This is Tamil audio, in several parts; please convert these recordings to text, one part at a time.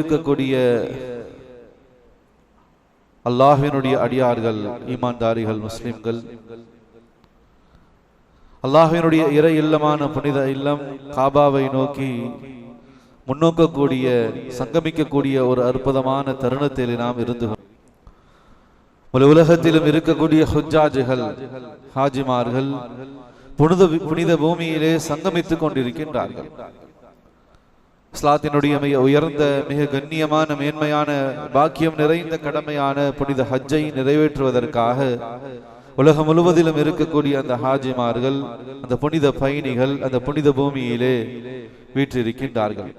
இருக்கக்கூடிய அல்லாஹ்வினுடைய அடியார்கள், ஈமான்தாரிகள், முஸ்லிம்கள், அல்லாஹ்வினுடைய இறை இல்லமான புனித இல்லம் காபாவை நோக்கி முன்னோக்கக்கூடிய, சங்கமிக்கக்கூடிய ஒரு அற்புதமான தருணத்தில் நாம் இருந்து உலகத்திலும் இருக்கக்கூடிய ஹுஜ்ஜாஜிகள், ஹாஜிமார்கள் புனித பூமியிலே சங்கமித்துக் கொண்டிருக்கின்றார்கள். இஸ்லாத்தினுடைய மிக உயர்ந்த, மிக கண்ணியமான, மேன்மையான, பாக்கியம் நிறைந்த கடமையான புனித ஹஜ்ஜை நிறைவேற்றுவதற்காக உலகம் முழுவதிலும் இருக்கக்கூடிய அந்த ஹாஜிமார்கள், அந்த புனித பயணிகள் அந்த புனித பூமியிலே வீற்றிருக்கின்றார்கள்.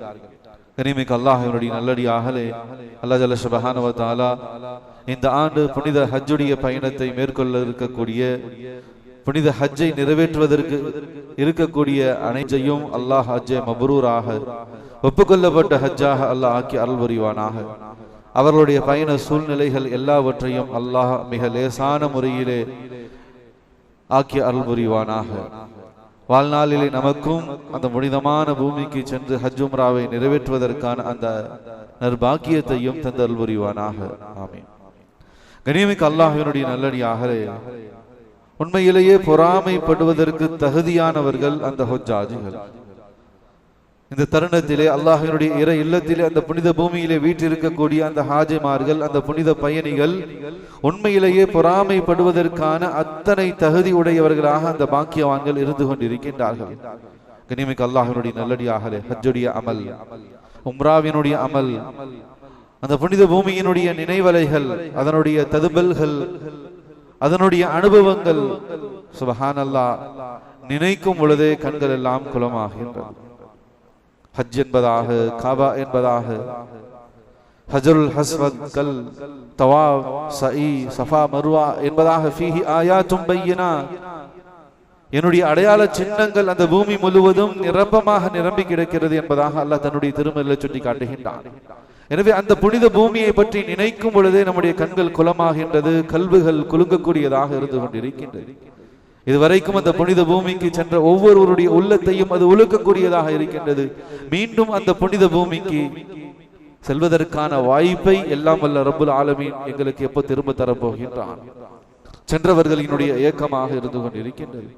கனிமிக்கு அல்லாஹ்வினுடைய நல்லடியாகலே அல்லாஹ் ஜல்ல சுப்ஹானஹு வ தஆலா இந்த ஆண்டு புனித ஹஜ்ஜுடைய பயணத்தை மேற்கொள்ள இருக்கக்கூடிய, புனித ஹஜ்ஜை நிறைவேற்றுவதற்கு இருக்கக்கூடிய அனைத்தையும் அல்லாஹ் ஹஜ்ஜை மப்ரூராக, ஒப்புக்கொள்ளப்பட்ட ஹஜ்ஜாக அல்லாஹ் ஆக்கி அருள் புரிவானாக. அவர்களுடைய பயண சூழ்நிலைகள் எல்லாவற்றையும் அல்லாஹ் மிக லேசான முறையிலே ஆக்கி அருள் புரிவானாக. வாழ்நாளிலே நமக்கும் அந்த புனிதமான பூமிக்கு சென்று ஹஜ் உம்ராவை நிறைவேற்றுவதற்கான அந்த நற்பாக்கியத்தையும் தந்து அருள் புரிவானாக. ஆமீன். கண்ணியமிக்க அல்லாஹ்வினுடைய நல்லடியார்களே, உண்மையிலேயே பொறாமைப்படுவதற்கு தகுதியானவர்கள் அந்த ஹுஜ்ஜாஜிகள். இந்த தருணத்திலே அல்லாஹ்வினுடைய இறை இல்லத்திலே அந்த புனித பூமியிலே வீற்றிருக்கக்கூடிய அந்த ஹாஜிமார்கள், அந்த புனித பயணிகள் உண்மையிலேயே பொறாமைப்படுவதற்கான அத்தனை தகுதி உடையவர்களாக அந்த பாக்கியவான்கள் இருந்து கொண்டிருக்கின்றார்கள். கண்ணியமிக்க அல்லாஹ்வினுடைய நல்லடியார்களே, ஹஜ்ஜுடைய அமல், உம்ராவினுடைய அமல், அந்த புனித பூமியினுடைய நினைவலைகள், அதனுடைய ததுபல்கள், அதனுடைய அனுபவங்கள், சுப்ஹானல்லாஹ், நினைக்கும் பொழுதே கண்கள் எல்லாம் குளமாகின்றது. ஹஜ் என்பதாக, காபா என்பதாக, ஹஜ்ருல் அஸ்வத், கல், தவாஃப், சஈ, சஃபா, மர்வா என்பதாக, ஃபீஹி ஆயாத்தும் பையினாத், என்னுடைய அடையாள சின்னங்கள் அந்த பூமி முழுவதும் நிரப்பமாக நிரம்பி கிடக்கிறது என்பதாக அல்லாஹ் தன்னுடைய திருமறையிலே சொல்லி காட்டுகின்றான். எனவே அந்த புனித பூமியை பற்றி நினைக்கும் பொழுதே நம்முடைய கண்கள் குளமாகின்றது, கல்விகள் குலுங்கக்கூடியதாக இருந்து கொண்டிருக்கின்றது. இதுவரைக்கும் அந்த புனித பூமிக்கு சென்ற ஒவ்வொருவருடைய உள்ளத்தையும் அது உலுக்கக்கூடியதாக இருக்கின்றது. மீண்டும் அந்த புனித பூமிக்கு செல்வதற்கான வாய்ப்பை எல்லாம் வல்ல ரப்புல் ஆலமீன் எங்களுக்கு எப்போ திரும்ப தரப்போகின்றான்? சென்றவர்களினுடைய ஏக்கமாக இருந்து கொண்டிருக்கின்றது.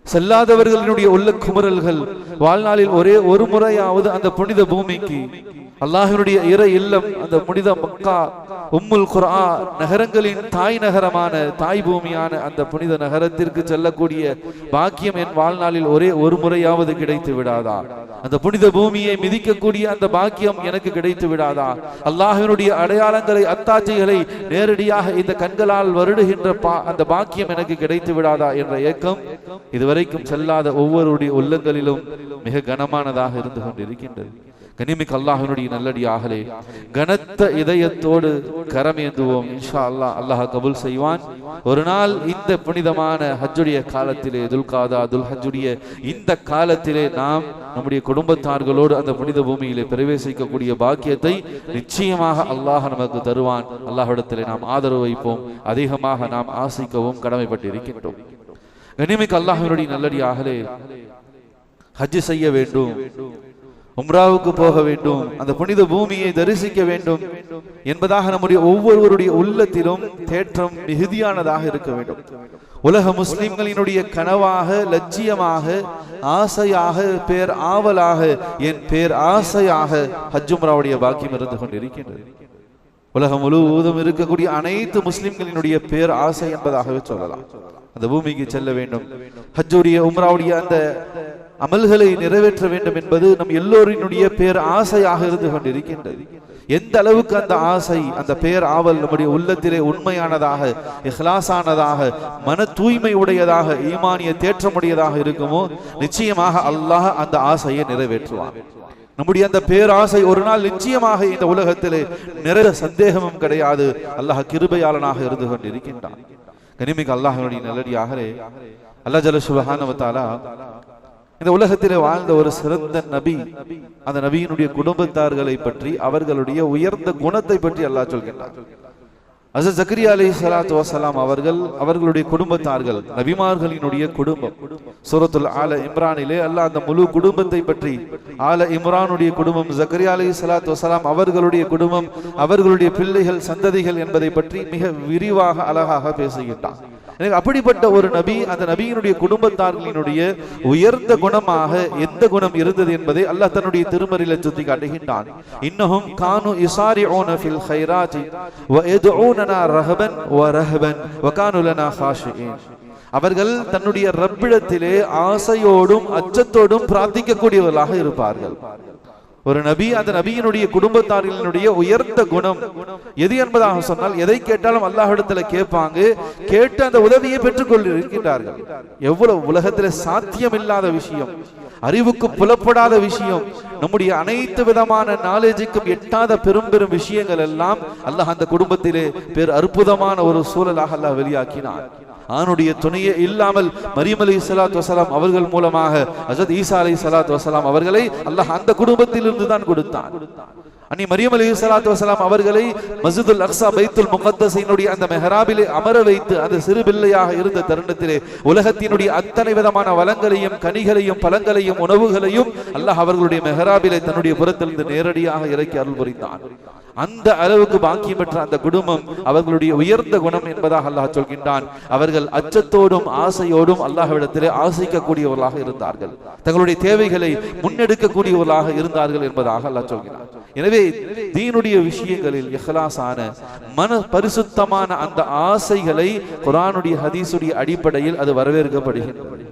செல்லாதவர்களினுடைய உள்ள குமுறல்கள், வாழ்நாளில் ஒரே ஒரு முறையாவது அந்த புனித பூமிக்கு, அல்லாஹ்வினுடைய இறை இல்லம், அந்த புனித மக்கா, உம்முல் குர்ஆ நகரங்களின் தாய் நகரமான, தாய் பூமியான அந்த புனித நகரத்திற்கு செல்லக்கூடிய பாக்கியம் என் வாழ்நாளில் ஒரே ஒரு முறையாவது கிடைத்து விடாதா? அந்த புனித பூமியை மிதிக்கக்கூடிய அந்த பாக்கியம் எனக்கு கிடைத்து விடாதா? அல்லாஹ்வினுடைய அடையாளங்களை, அத்தாட்சிகளை நேரடியாக இந்த கண்களால் வருடுகின்ற அந்த பாக்கியம் எனக்கு கிடைத்து விடாதா என்ற ஏக்கம் இதுவரைக்கும் செல்லாத ஒவ்வொருடைய உள்ளங்களிலும் மிக கனமானதாக இருந்து கொண்டிருக்கின்றது. கனிமிக்க அல்லாஹ்வினுடைய நல்லடியார்களே, கனத்த இதயத்தோடு கரமேந்துவோம். இன்ஷா அல்லாஹ், அல்லாஹ் கபூல் செய்வான். ஒரு நாள் இந்த புனிதமான ஹஜ்ஜுடைய காலத்திலே, துல்காதா துல் ஹஜ்ஜுடைய இந்த காலத்திலே நாம் நம்முடைய குடும்பத்தார்களோடு அந்த புனித பூமியிலே பிரவேசிக்கக்கூடிய பாக்கியத்தை நிச்சயமாக அல்லாஹ் நமக்கு தருவான். அல்லாஹ்விடத்திலே நாம் ஆதரவு வைப்போம். அதிகமாக நாம் ஆசிக்கவும் கடமைப்பட்டு இருக்கின்றோம். கனிமிக்க அல்லாஹ்வினுடைய நல்லடியார்களே, ஹஜ் செய்ய வேண்டும், உம்ராவுக்கு போக வேண்டும், அந்த புனித பூமியை தரிசிக்க வேண்டும் என்பதாக நம்முடைய ஒவ்வொருவருடைய உள்ளத்திலும் தேற்றம் மிகுதியானதாக இருக்க வேண்டும். உலக முஸ்லிம்களினுடைய கனவாக, லட்சியமாக, ஆசையாக, பேர் ஆவலாக, என் பேர் ஆசையாக ஹஜ் உம்ராவுடைய பாக்கியம் இருந்து கொண்டிருக்கின்றது. உலகம் முழுவதும் இருக்கக்கூடிய அனைத்து முஸ்லிம்களினுடைய பேர் ஆசை என்பதாகவே சொல்லலாம். அந்த பூமிக்கு செல்ல வேண்டும், ஹஜ்ஜுடைய உம்ராவுடைய அந்த அமல்களை நிறைவேற்ற வேண்டும் என்பது நம் எல்லோரினுடைய பேர் ஆசையாக இருந்து கொண்டிருக்கின்றது. எந்த அளவுக்கு அந்த ஆசை, அந்த பேர் ஆவல் நம்முடைய உள்ளத்திலே உண்மையானதாக, இஹ்லாஸானதாக, மன தூய்மை உடையதாக, ஈமானிய தேற்றமுடையதாக இருக்குமோ நிச்சயமாக அல்லாஹ் அந்த ஆசையை நிறைவேற்றுவான். நம்முடைய அந்த பேராசை ஒரு நாள் நிச்சயமாக இந்த உலகத்திலே நிறைய சந்தேகமும் கிடையாது, அல்லாஹ் கிருபையாளனாக இருந்து கொண்டிருக்கின்றான். கனிமிக்க அல்லாஹ்வினுடைய நல்லடியார்களே, அல்லாஹ் ஜல்ல சுப்ஹானஹு வ தஆலா இந்த உலகத்திலே வாழ்ந்த ஒரு சிறந்த நபி, அந்த நபியினுடைய குடும்பத்தார்களை பற்றி, அவர்களுடைய உயர்ந்த குணத்தை பற்றி அல்லாஹ் சொல்கின்றார். ஹஜ்ரத் ஜக்கரியா அலைஹிஸ்ஸலாத்து வஸலாம் அவர்களுடைய குடும்பத்தார்கள் நபிமார்களினுடைய குடும்பம். சூரத்துல் ஆல இம்ரானிலே அல்லாஹ் அந்த முழு குடும்பத்தை பற்றி, ஆல இம்ரானுடைய குடும்பம், ஜக்கரியா அலைஹிஸ்ஸலாத்து வஸலாம் அவர்களுடைய குடும்பம், அவர்களுடைய பிள்ளைகள் சந்ததிகள் என்பதை பற்றி மிக விரிவாக அழகாக பேசுகின்றான். அப்படிப்பட்ட ஒரு நபி, அந்த நபியினுடைய குடும்பத்தார்களினுடைய உயர்ந்த குணமாக எந்த குணம் இருந்தது என்பதை அல்லாஹ் தன்னுடைய திருமறையிலே சுட்டி காட்டுகின்றான். இன்னஹும் கானு யுஸாரிஊன ஃபில் கைராத்தி வ யதுஊனனா ரஹபன் வ ரஹபன் வ கானு லனா காஷிஈன். அவர்கள் தன்னுடைய ரப்பிடத்திலே ஆசையோடும் அச்சத்தோடும் பிரார்த்திக்கக்கூடியவர்களாக இருப்பார்கள். ஒரு நபி, அந்த நபியினுடைய குடும்பத்தாரினுடைய உயர்ந்த குணம் எது என்பதாக சொன்னால், எதை கேட்டாலும் அல்லாஹ்விடத்துல கேட்பாங்க, கேட்டு அந்த உதவியை பெற்றுக் கொண்டிருக்கின்றார்கள். எவ்வளவு உலகத்தில் சாத்தியமில்லாத விஷயம், அறிவுக்கு புலப்படாத விஷயம், நம்முடைய அனைத்து விதமான நாலேஜுக்கும் எட்டாத பெரும் பெரும் விஷயங்கள் எல்லாம் அல்லாஹ் அந்த குடும்பத்திலே பேர் அற்புதமான ஒரு சூழலாக அல்லாஹ் வெளியாக்கினான். ஆணுடைய துணையே இல்லாமல் மரியம் அலைஹிஸ்ஸலாத்து வஸலாம் அவர்கள் மூலமாக ஹஜ்ரத் ஈசா அலைஹிஸ்ஸலாத்து வஸலாம் அவர்களை அல்லாஹ் அந்த குடும்பத்திலிருந்து தான் கொடுத்தான். அன்னி மரியம் அலைஹிஸ்ஸலாத்து வஸலாம் அவர்களை மஸ்ஜிதுல் அக்ஸா பைத்துல் முகத்தஸினுடைய அந்த மெஹராபிலே அமர வைத்து அந்த சிறு பிள்ளையாக இருந்த தருணத்திலே உலகத்தினுடைய அத்தனை விதமான வளங்களையும் கனிகளையும் பழங்களையும் உணவுகளையும் அல்லாஹ் அவர்களுடைய மெஹராபிலே தன்னுடைய புறத்திலிருந்து நேரடியாக இறக்கி அருள் புரிந்தான். அந்த அளவுக்கு பாக்கியம் பெற்ற அந்த குடும்பம் அவர்களுடைய உயர்ந்த குணம் என்பதாக அல்லாஹ் சொல்கின்றான். அவர்கள் அச்சத்தோடும் ஆசையோடும் அல்லாஹ்விடத்திலே ஆசைக்கக்கூடியவர்களாக இருந்தார்கள், தங்களுடைய தேவைகளை முன்னெடுக்கக்கூடியவர்களாக இருந்தார்கள் என்பதாக அல்லாஹ் சொல்கிறான். எனவே தீனுடைய விஷயங்களில் இஹ்லாஸான மன பரிசுத்தமான அந்த ஆசைகளை குர்ஆனுடைய ஹதீஸுடைய அடிப்படையில் அது வரவேற்கப்படுகின்றது.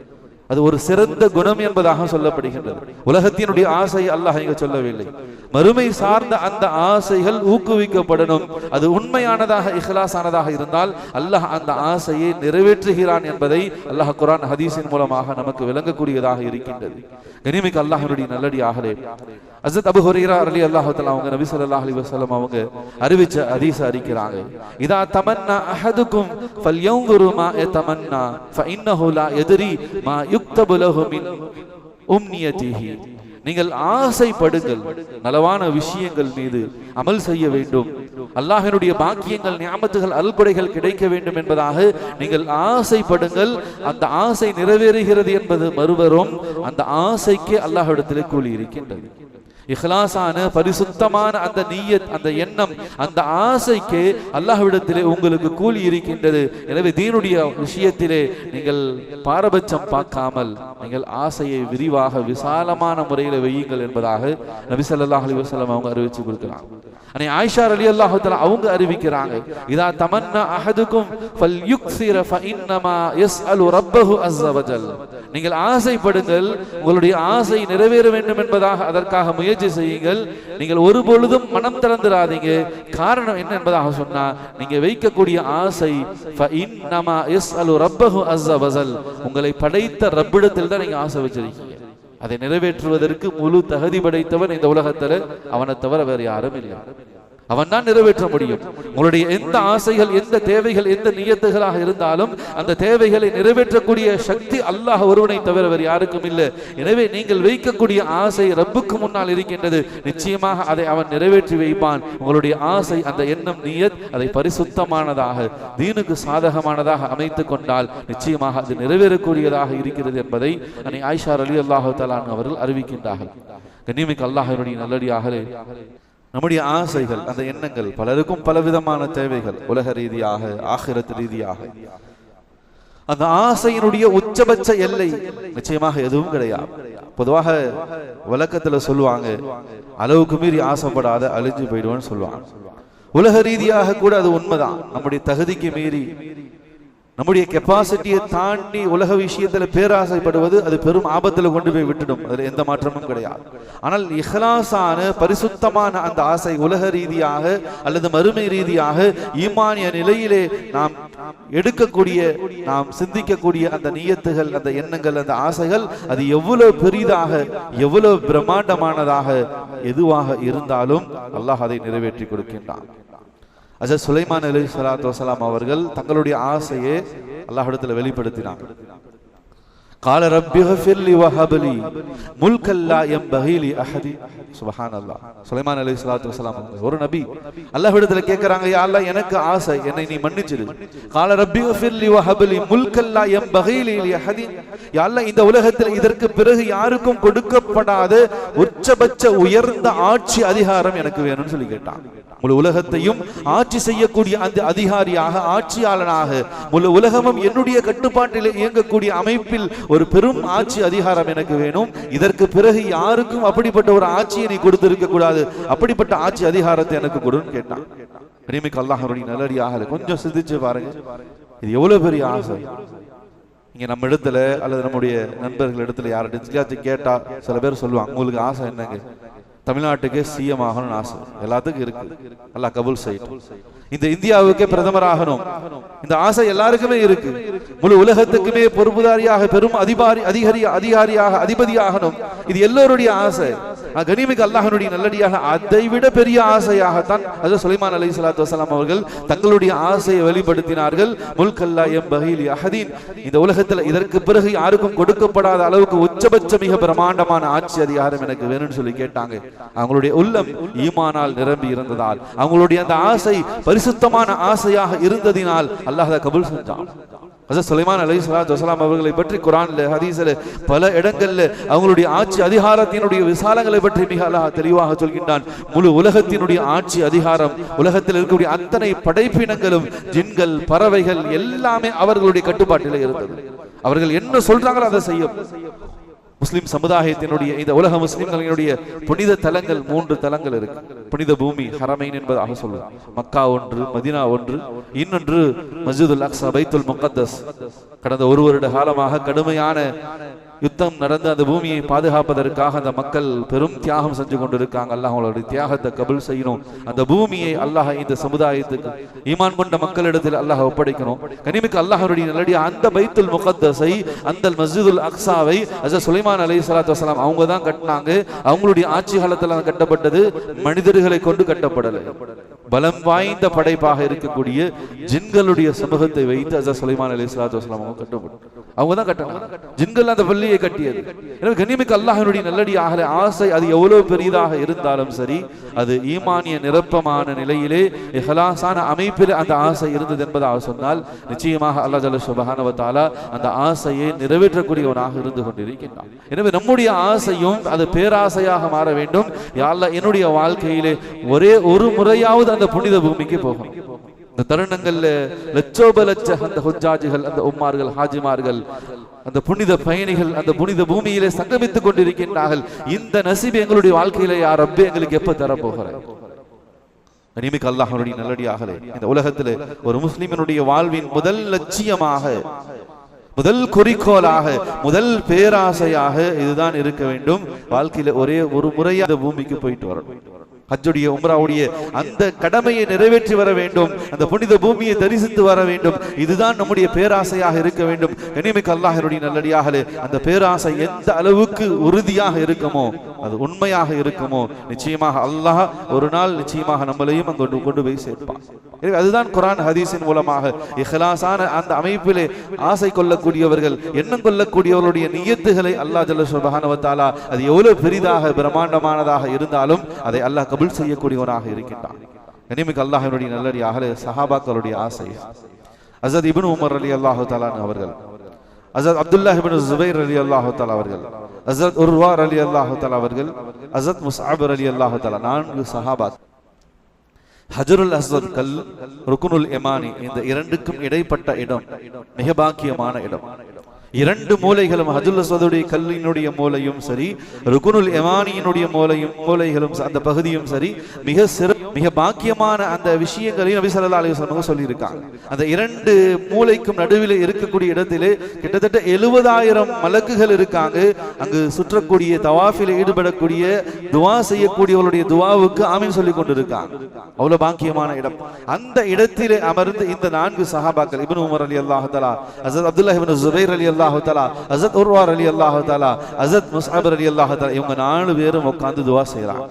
அது ஒரு சிறந்த குணம் என்பதாக சொல்லப்படுகின்றது. உலகத்தினுடைய ஆசை அல்லாஹ் இங்க சொல்லவில்லை, மறுமை சார்ந்த அந்த ஆசைகள் ஊக்குவிக்கப்படணும். அது உண்மையானதாக இஹ்லாஸானதாக இருந்தால் அல்லாஹ் அந்த ஆசையை நிறைவேற்றுகிறான் என்பதை அல்லாஹ் குர்ஆன் ஹதீஸின் மூலமாக நமக்கு விளங்கக்கூடியதாக இருக்கின்றது. கனிமிக்க அல்லாஹ்வுடைய நல்லடியார்களே, ஹஜ்ரத் அபூ ஹுரைரா ரலியல்லாஹு தஆலா அவங்க நபி ஸல்லல்லாஹு அலைஹி வஸல்லம் அவங்க அறிவிச்ச ஹதீஸ் அறிக்கிறாங்க. இதா தமன்னா அஹதுக்கும் ஃபல்யன்ظுரு மா யதமன்னா ஃபஇன்னஹு லா யத்ரி மா யுக்தபு லஹு மின் உம்னியதிஹி. நீங்கள் ஆசைப்படுங்கள், நலவான விஷயங்கள் மீது அமல் செய்ய வேண்டும், அல்லாஹ்வினுடைய பாக்கியங்கள் நியாமத்துகள் அல்குடைகள் கிடைக்க வேண்டும் என்பதாக நீங்கள் ஆசைப்படுங்கள். அந்த ஆசை நிறைவேறுகிறது என்பது மறுவரும் அந்த ஆசைக்கு அல்லாஹ்விடத்திலே கூலி இருக்கின்றது. இஹ்லாஸான பரிசுத்தமான அந்த நிய்யத், அந்த எண்ணம், அந்த ஆசைக்கு அல்லாஹ்விடத்திலே உங்களுக்கு கூலி இருக்கின்றது. எனவே தீனுடைய விஷயத்திலே நீங்கள் பாரபட்சம் பார்க்காமல் நீங்கள் ஆசையை விரிவாக விசாலமான முறையில் வையுங்கள் என்பதாக நபி ஸல்லல்லாஹு அலைஹி வஸல்லம் அவங்க அறிவிச்சு கொடுக்கிறாங்க. அன்னை ஆயிஷா ரலியல்லாஹு தஆலா அவங்க அறிவிக்கிறாங்க, இதா தமன்னா அஹதுக்கும் ஃபல்யுக்ஸிர ஃபஇன்னமா யஸ்அலு ரப்பஹு அஸ்ஸ வஜல். நீங்கள் ஆசைப்படுங்கள், உங்களுடைய ஆசை நிறைவேற வேண்டும் என்பதாக அதற்காக முயற்சி செய்யுங்கள். நீங்கள் ஒரு பொழுதும் மனம் திறந்துடாதீங்க. காரணம் என்ன என்பதாக சொன்னா, நீங்க வைக்கக்கூடிய ஆசை ஃபஇன்னமா யஸ்அலு ரப்பஹு அஸ்ஸ வஜல், உங்களை படைத்த ரப்பிடத்தில் தான் நீங்க ஆசை வச்சிருக்கீங்க. அதை நிறைவேற்றுவதற்கு முழு தகுதி படைத்தவன் இந்த உலகத்துல அவனை தவிர வேறு யாரும் இல்லை. அவன் தான் நிறைவேற்ற முடியும். உங்களுடைய எந்த ஆசைகள், எந்த தேவைகள், எந்த நியத்துகளாக இருந்தாலும் அந்த தேவைகளை நிறைவேற்றக்கூடிய சக்தி அல்லாஹ் ஒருவனை தவிர வேறு யாருக்கும் இல்லை. எனவே நீங்கள் வைக்கக்கூடிய ஆசை ரப்புக்கு முன்னால் இருக்கின்றது, நிச்சயமாக அதை அவன் நிறைவேற்றி வைப்பான். உங்களுடைய ஆசை, அந்த எண்ணம், நியத் அதை பரிசுத்தமானதாக தீனுக்கு சாதகமானதாக அமைத்துக் கொண்டால் நிச்சயமாக அது நிறைவேறக்கூடியதாக இருக்கிறது என்பதை அன்னை ஆயிஷா ரலியல்லாஹு தஆலா அவர்கள் அறிவிக்கின்றார்கள். கண்ணியமிக்க அல்லாஹ்வினுடைய நல்லடியார்களே, நம்முடைய ஆசைகள், அந்த எண்ணங்கள், பலருக்கும் பலவிதமான தேவைகள், உலக ரீதியாக ஆகிரத் ரீதியாக. அந்த ஆசையினுடைய உச்சபட்ச எல்லை நிச்சயமாக எதுவும் கிடையாது. பொதுவாக வழக்கத்துல சொல்லுவாங்க, அளவுக்கு மீறி ஆசைப்படாத அழிஞ்சு போயிடுவோன்னு சொல்லுவாங்க. உலக ரீதியாக கூட அது உண்மைதான். நம்முடைய தகுதிக்கு மீறி, நம்முடைய கெப்பாசிட்டியை தாண்டி உலக விஷயத்துல பேராசைப்படுவது அது பெரும் ஆபத்துல கொண்டு போய் விட்டுடும். அதுல எந்த மாற்றமும் கிடையாது. ஆனால் இஹ்லாஸான பரிசுத்தமான அந்த ஆசை உலக ரீதியாக அல்லது மறுமை ரீதியாக ஈமானிய நிலையிலே நாம் எடுக்கக்கூடிய, நாம் சிந்திக்கக்கூடிய அந்த நியத்துகள், அந்த எண்ணங்கள், அந்த ஆசைகள் அது எவ்வளவு பெரிதாக, எவ்வளவு பிரம்மாண்டமானதாக எதுவாக இருந்தாலும் அல்லாஹ் அதை நிறைவேற்றி கொடுக்கின்றான். ஹஜ்ரத் சுலைமான் அலைஹிஸ்ஸலாத்து வஸலாம் அவர்கள் தங்களுடைய ஆசையை அல்லாஹ்விடத்தில் வெளிப்படுத்தினாங்க. قال رب اغفر لي وهب لي ملكا لا ينبغي لأحد. சுப்ஹானல்லாஹ். சுலைமான் அலைஹிஸ்ஸலாத்து வஸலாம் ஒரு நபி அல்லாஹ்விடத்துல கேக்குறாங்க, யா அல்லாஹ் எனக்கு ஆசை, என்னை நீ மன்னிச்சிடு. قال رب اغفر لي وهب لي ملكا لا ينبغي لأحد. யா அல்லாஹ் இந்த உலகத்தில் இதற்கு பிறகு யாருக்கும் கொடுக்கப்படாத உச்சபட்ச உயர்ந்த ஆட்சி அதிகாரம் எனக்கு வேணும்னு சொல்லி கேட்டான். முழு உலகத்தையும் ஆட்சி செய்யக்கூடிய அந்த அதிகாரியாக, ஆட்சியாளனாக, முழு உலகமும் என்னுடைய கட்டுப்பாட்டில் இயங்கக்கூடிய அமைப்பில் ஒரு பெரும் ஆட்சி அதிகாரம் எனக்கு வேணும். இதற்கு பிறகு யாருக்கும் அப்படிப்பட்ட ஒரு ஆட்சியை நீ கொடுத்திருக்க கூடாது, அப்படிப்பட்ட ஆட்சி அதிகாரத்தை எனக்கு கொடுன்னு கேட்டான். கனிமிக்க அல்லாஹ்வுடைய நல்லடியாக கொஞ்சம் சிந்திச்சு பாருங்க, இது எவ்வளவு பெரிய ஆசை. இங்க நம்ம இடத்துல அல்லது நம்முடைய நண்பர்கள் இடத்துல யார்கிட்ட கேட்டா சில பேர் சொல்லுவாங்க, உங்களுக்கு ஆசை என்னங்க? தமிழ்நாட்டுக்கே சிஎம் ஆகணும்னு ஆசை எல்லாத்துக்கும் இருக்கு. அல்லாஹ் கபூல் செய்யட்டும். இந்த இந்தியாவுக்கே பிரதமர் ஆகணும், இந்த ஆசை எல்லாருக்குமே இருக்கு. முழு உலகத்துக்குமே பொறுப்புதாரியாக, பெரும் அதிகாரியாக, அதிபதியாகணும், இது எல்லோருடைய ஆசை. கனிமிக்க அல்லாஹ்வுடைய நல்லடியாக அதை விட பெரிய ஆசையாகத்தான் ஹஜ்ரத் சுலைமான் அலைஹிஸ்ஸலாத்து வஸலாம் அவர்கள் தங்களுடைய ஆசையை வெளிப்படுத்தினார்கள். முல்கல்லா யம்பகி லி அஹதீன், இந்த உலகத்தில் இதற்கு பிறகு யாருக்கும் கொடுக்கப்படாத அளவுக்கு உச்சபட்ச மிக பிரமாண்டமான ஆட்சி அதிகாரம் எனக்கு வேணும்னு சொல்லி கேட்டாங்க. அவங்களுடைய உள்ளம் ஈமானால் நிரம்பி இருந்ததால், அவங்களுடைய அந்த ஆசை பரிசுத்தமான ஆசையாக இருந்ததினால் அல்லாஹ் அதை கபூல் செஞ்சான். ஹஜ்ரத் சுலைமான் அலைஹிஸ்ஸலாத்து வஸலாம் அவர்களை பற்றி குர்ஆன்ல, ஹதீஸ்ல பல இடங்கள்ல அவங்களுடைய ஆட்சி அதிகாரத்தினுடைய விசாலங்களை பற்றி மிக அல்லாஹ் தெளிவாக சொல்கின்றான். முழு உலகத்தினுடைய ஆட்சி அதிகாரம், உலகத்தில் இருக்கக்கூடிய அத்தனை படைப்பினங்களும், ஜின்கள், பறவைகள் எல்லாமே அவர்களுடைய கட்டுப்பாட்டில் இருந்தது. அவர்கள் என்ன சொல்றாங்களோ அதை செய்யும். முஸ்லிம் சமுதாயத்தினுடைய, இந்த உலக முஸ்லிம்களினுடைய புனித தலங்கள் 3 தலங்கள் இருக்கு. புனித பூமி ஹரமைன் என்பதாக சொல்லுவோம். மக்கா ஒன்று, மதீனா ஒன்று, இன்னொன்று மஸ்ஜிதுல் அக்ஸா பைத்துல் முகத்தஸ். கடந்த 1 வருட காலமாக கடுமையான யுத்தம் நடந்து அந்த பூமியை பாதுகாப்பதற்காக அந்த மக்கள் பெரும் தியாகம் செஞ்சு கொண்டிருக்காங்க. அல்லாஹ் அவங்களுடைய தியாகத்தை கபூல் செய்யணும். அந்த பூமியை அல்லாஹ் இந்த சமுதாயத்துக்கு, ஈமான் கொண்ட மக்களிடத்தில் அல்லாஹ் ஒப்படைக்கணும். கனிமிக்க அல்லாஹ்வுடைய நல்லடிய அந்த பைத்துல் முகத்தஸை, அந்த மஸ்ஜிதுல் அக்ஸாவை ஹஜ்ரத் சுலைமான் அலைஹிஸ்ஸலாத்து வஸலாம் அவங்க தான் கட்டினாங்க. அவங்களுடைய ஆட்சி காலத்தில் கட்டப்பட்டது, மனிதர்களை கொண்டு கட்டப்படலை. பலம் வாய்ந்த படைப்பாக இருக்கக்கூடிய ஜின்களுடைய சமூகத்தை வைத்து ஹஜ்ரத் சுலைமான் அலைஹிஸ்ஸலாத்து வஸலாம் அவங்க கட்டப்பட்டாங்க. அவங்க தான் கட்டினாங்க. ஜின்கள் அந்த பள்ளியை கட்டியது. எனவே கண்ணியமிக்க அல்லாஹ்வுடைய நல்லடியாக ஆசை அது எவ்வளவு பெரியதாக இருந்தாலும் சரி, அது ஈமானிய நிரப்பமான நிலையிலே இஹ்லாஸான அமைப்பில் அந்த ஆசை இருந்தது என்பதாக சொன்னால் நிச்சயமாக அல்லாஹ் ஜல்ல சுப்ஹானஹு வ தஆலா அந்த ஆசையை நிறைவேற்றக்கூடியவனாக இருந்து கொண்டிருக்கின்றான். எனவே நம்முடைய ஆசையும் அது பேராசையாக மாற வேண்டும். யா அல்லாஹ் என்னுடைய வாழ்க்கையிலே ஒரே ஒரு முறையாவது அந்த புனித பூமிக்கு போகும். இந்த தருணங்கள்ல லட்சோப லட்ச அந்த ஹுஜ்ஜாஜிகள், அந்த உம்மார்கள், ஹாஜிமார்கள், அந்த புனித பயணிகள் அந்த புனித பூமியிலே சங்கமித்துக் கொண்டிருக்கின்றார்கள். இந்த நசீபை எங்களுடைய வாழ்க்கையில யா ரப்பே எங்களுக்கு எப்ப தரப்போகிறாய்? கனிமிக்க அல்லாஹ்வுடைய நல்லடியார்களே, இந்த உலகத்திலே ஒரு முஸ்லிமினுடைய வாழ்வின் முதல் லட்சியமாக, முதல் குறிக்கோளாக, முதல் பேராசையாக இதுதான் இருக்க வேண்டும். வாழ்க்கையில ஒரே ஒரு முறையாக பூமிக்கு போயிட்டு வரணும். ஹஜ்ஜுடைய உம்ராவுடைய அந்த கடமையை நிறைவேற்றி வர வேண்டும். அந்த புனித பூமியை தரிசித்து வர வேண்டும். இதுதான் நம்முடைய பேராசையாக இருக்க வேண்டும். கனிமிக்க அல்லாஹ்வுடைய நல்லடியார்களே, அந்த பேராசை எந்த அளவுக்கு உறுதியாக இருக்குமோ, அது உண்மையாக இருக்குமோ, நிச்சயமாக அல்லாஹ் ஒரு நாள் நிச்சயமாக நம்மளையும் அங்கு கொண்டு போய் சேர்ப்பான். அதுதான் குர்ஆன் ஹதீஸின் மூலமாக இஹ்லாஸான அந்த அமைப்பிலே ஆசை கொள்ளக்கூடியவர்கள், எண்ணம் கொள்ளக்கூடியவர்களுடைய நியத்துகளை அல்லாஹ் ஜல்ல சுப்ஹானஹு வ தஆலா அது எவ்வளவு பெரிதாக பிரம்மாண்டமானதாக இருந்தாலும் அதை அல்லாஹ் கபூல் செய்யக்கூடியவனாக இருக்கின்றான். கனிமிக்க அல்லாஹ்வுடைய நல்லடியார்களே, சஹாபாக்களுடைய ஆசை, ஹஜ்ரத் இப்னு உமர் ரலியல்லாஹு தஆலா அவர்கள், ஹஜ்ரத் அப்துல்லாஹ் இப்னு ஸுபைர் ரலியல்லாஹு தஆலா அவர்கள், ஹஜ்ரத் உர்வா ரலியல்லாஹு தஆலா அவர்கள், ஹஜ்ரத் முஸ்அப் ரலியல்லாஹு தஆலா, 4 சஹாபா. ஹஜருல் அஸ்வத் கல், ருக்குனுல் யமானி, இந்த இரண்டுக்கும் இடைப்பட்ட இடம் மிக பாக்கியமான இடம். 2 மூலைகளும், ஹஜருல் அஸ்வதுடைய கல்லினுடைய மூலையும் சரி, ருக்குனுல் யமானியினுடைய மூலைகளும் அந்த பகுதியும் சரி, மிக பாக்கியமான அந்த விஷயங்களையும் நபி ஸல்லல்லாஹு அலைஹி வஸல்லம் சொல்லி இருக்காங்க. அந்த 2 மூலைக்கும் நடுவில் இருக்கக்கூடிய இடத்திலே கிட்டத்தட்ட 70,000 மலக்குகள் இருக்காங்க. அங்கு சுற்றக்கூடிய, தவாஃபில் ஈடுபடக்கூடிய, துவா செய்யக்கூடியவர்களுடைய துவாவுக்கு ஆமீன் சொல்லி கொண்டிருக்காங்க. அவ்வளவு பாக்கியமான இடம். அந்த இடத்திலே அமர்ந்து இந்த 4 சஹாபாக்கள், இப்னு உமர் ரலியல்லாஹு தஆலா, ஹஜ்ரத் அப்துல்லாஹ் இப்னு ஸுபைர் ரலியல்லாஹு தஆலா, ஹஜ்ரத் உர்வா ரலியல்லாஹு தஆலா, ஹஜ்ரத் முஸ்அப் ரலியல்லாஹு தஆலா, இவங்க 4 பேரும் உட்கார்ந்து துவா செய்றாங்க.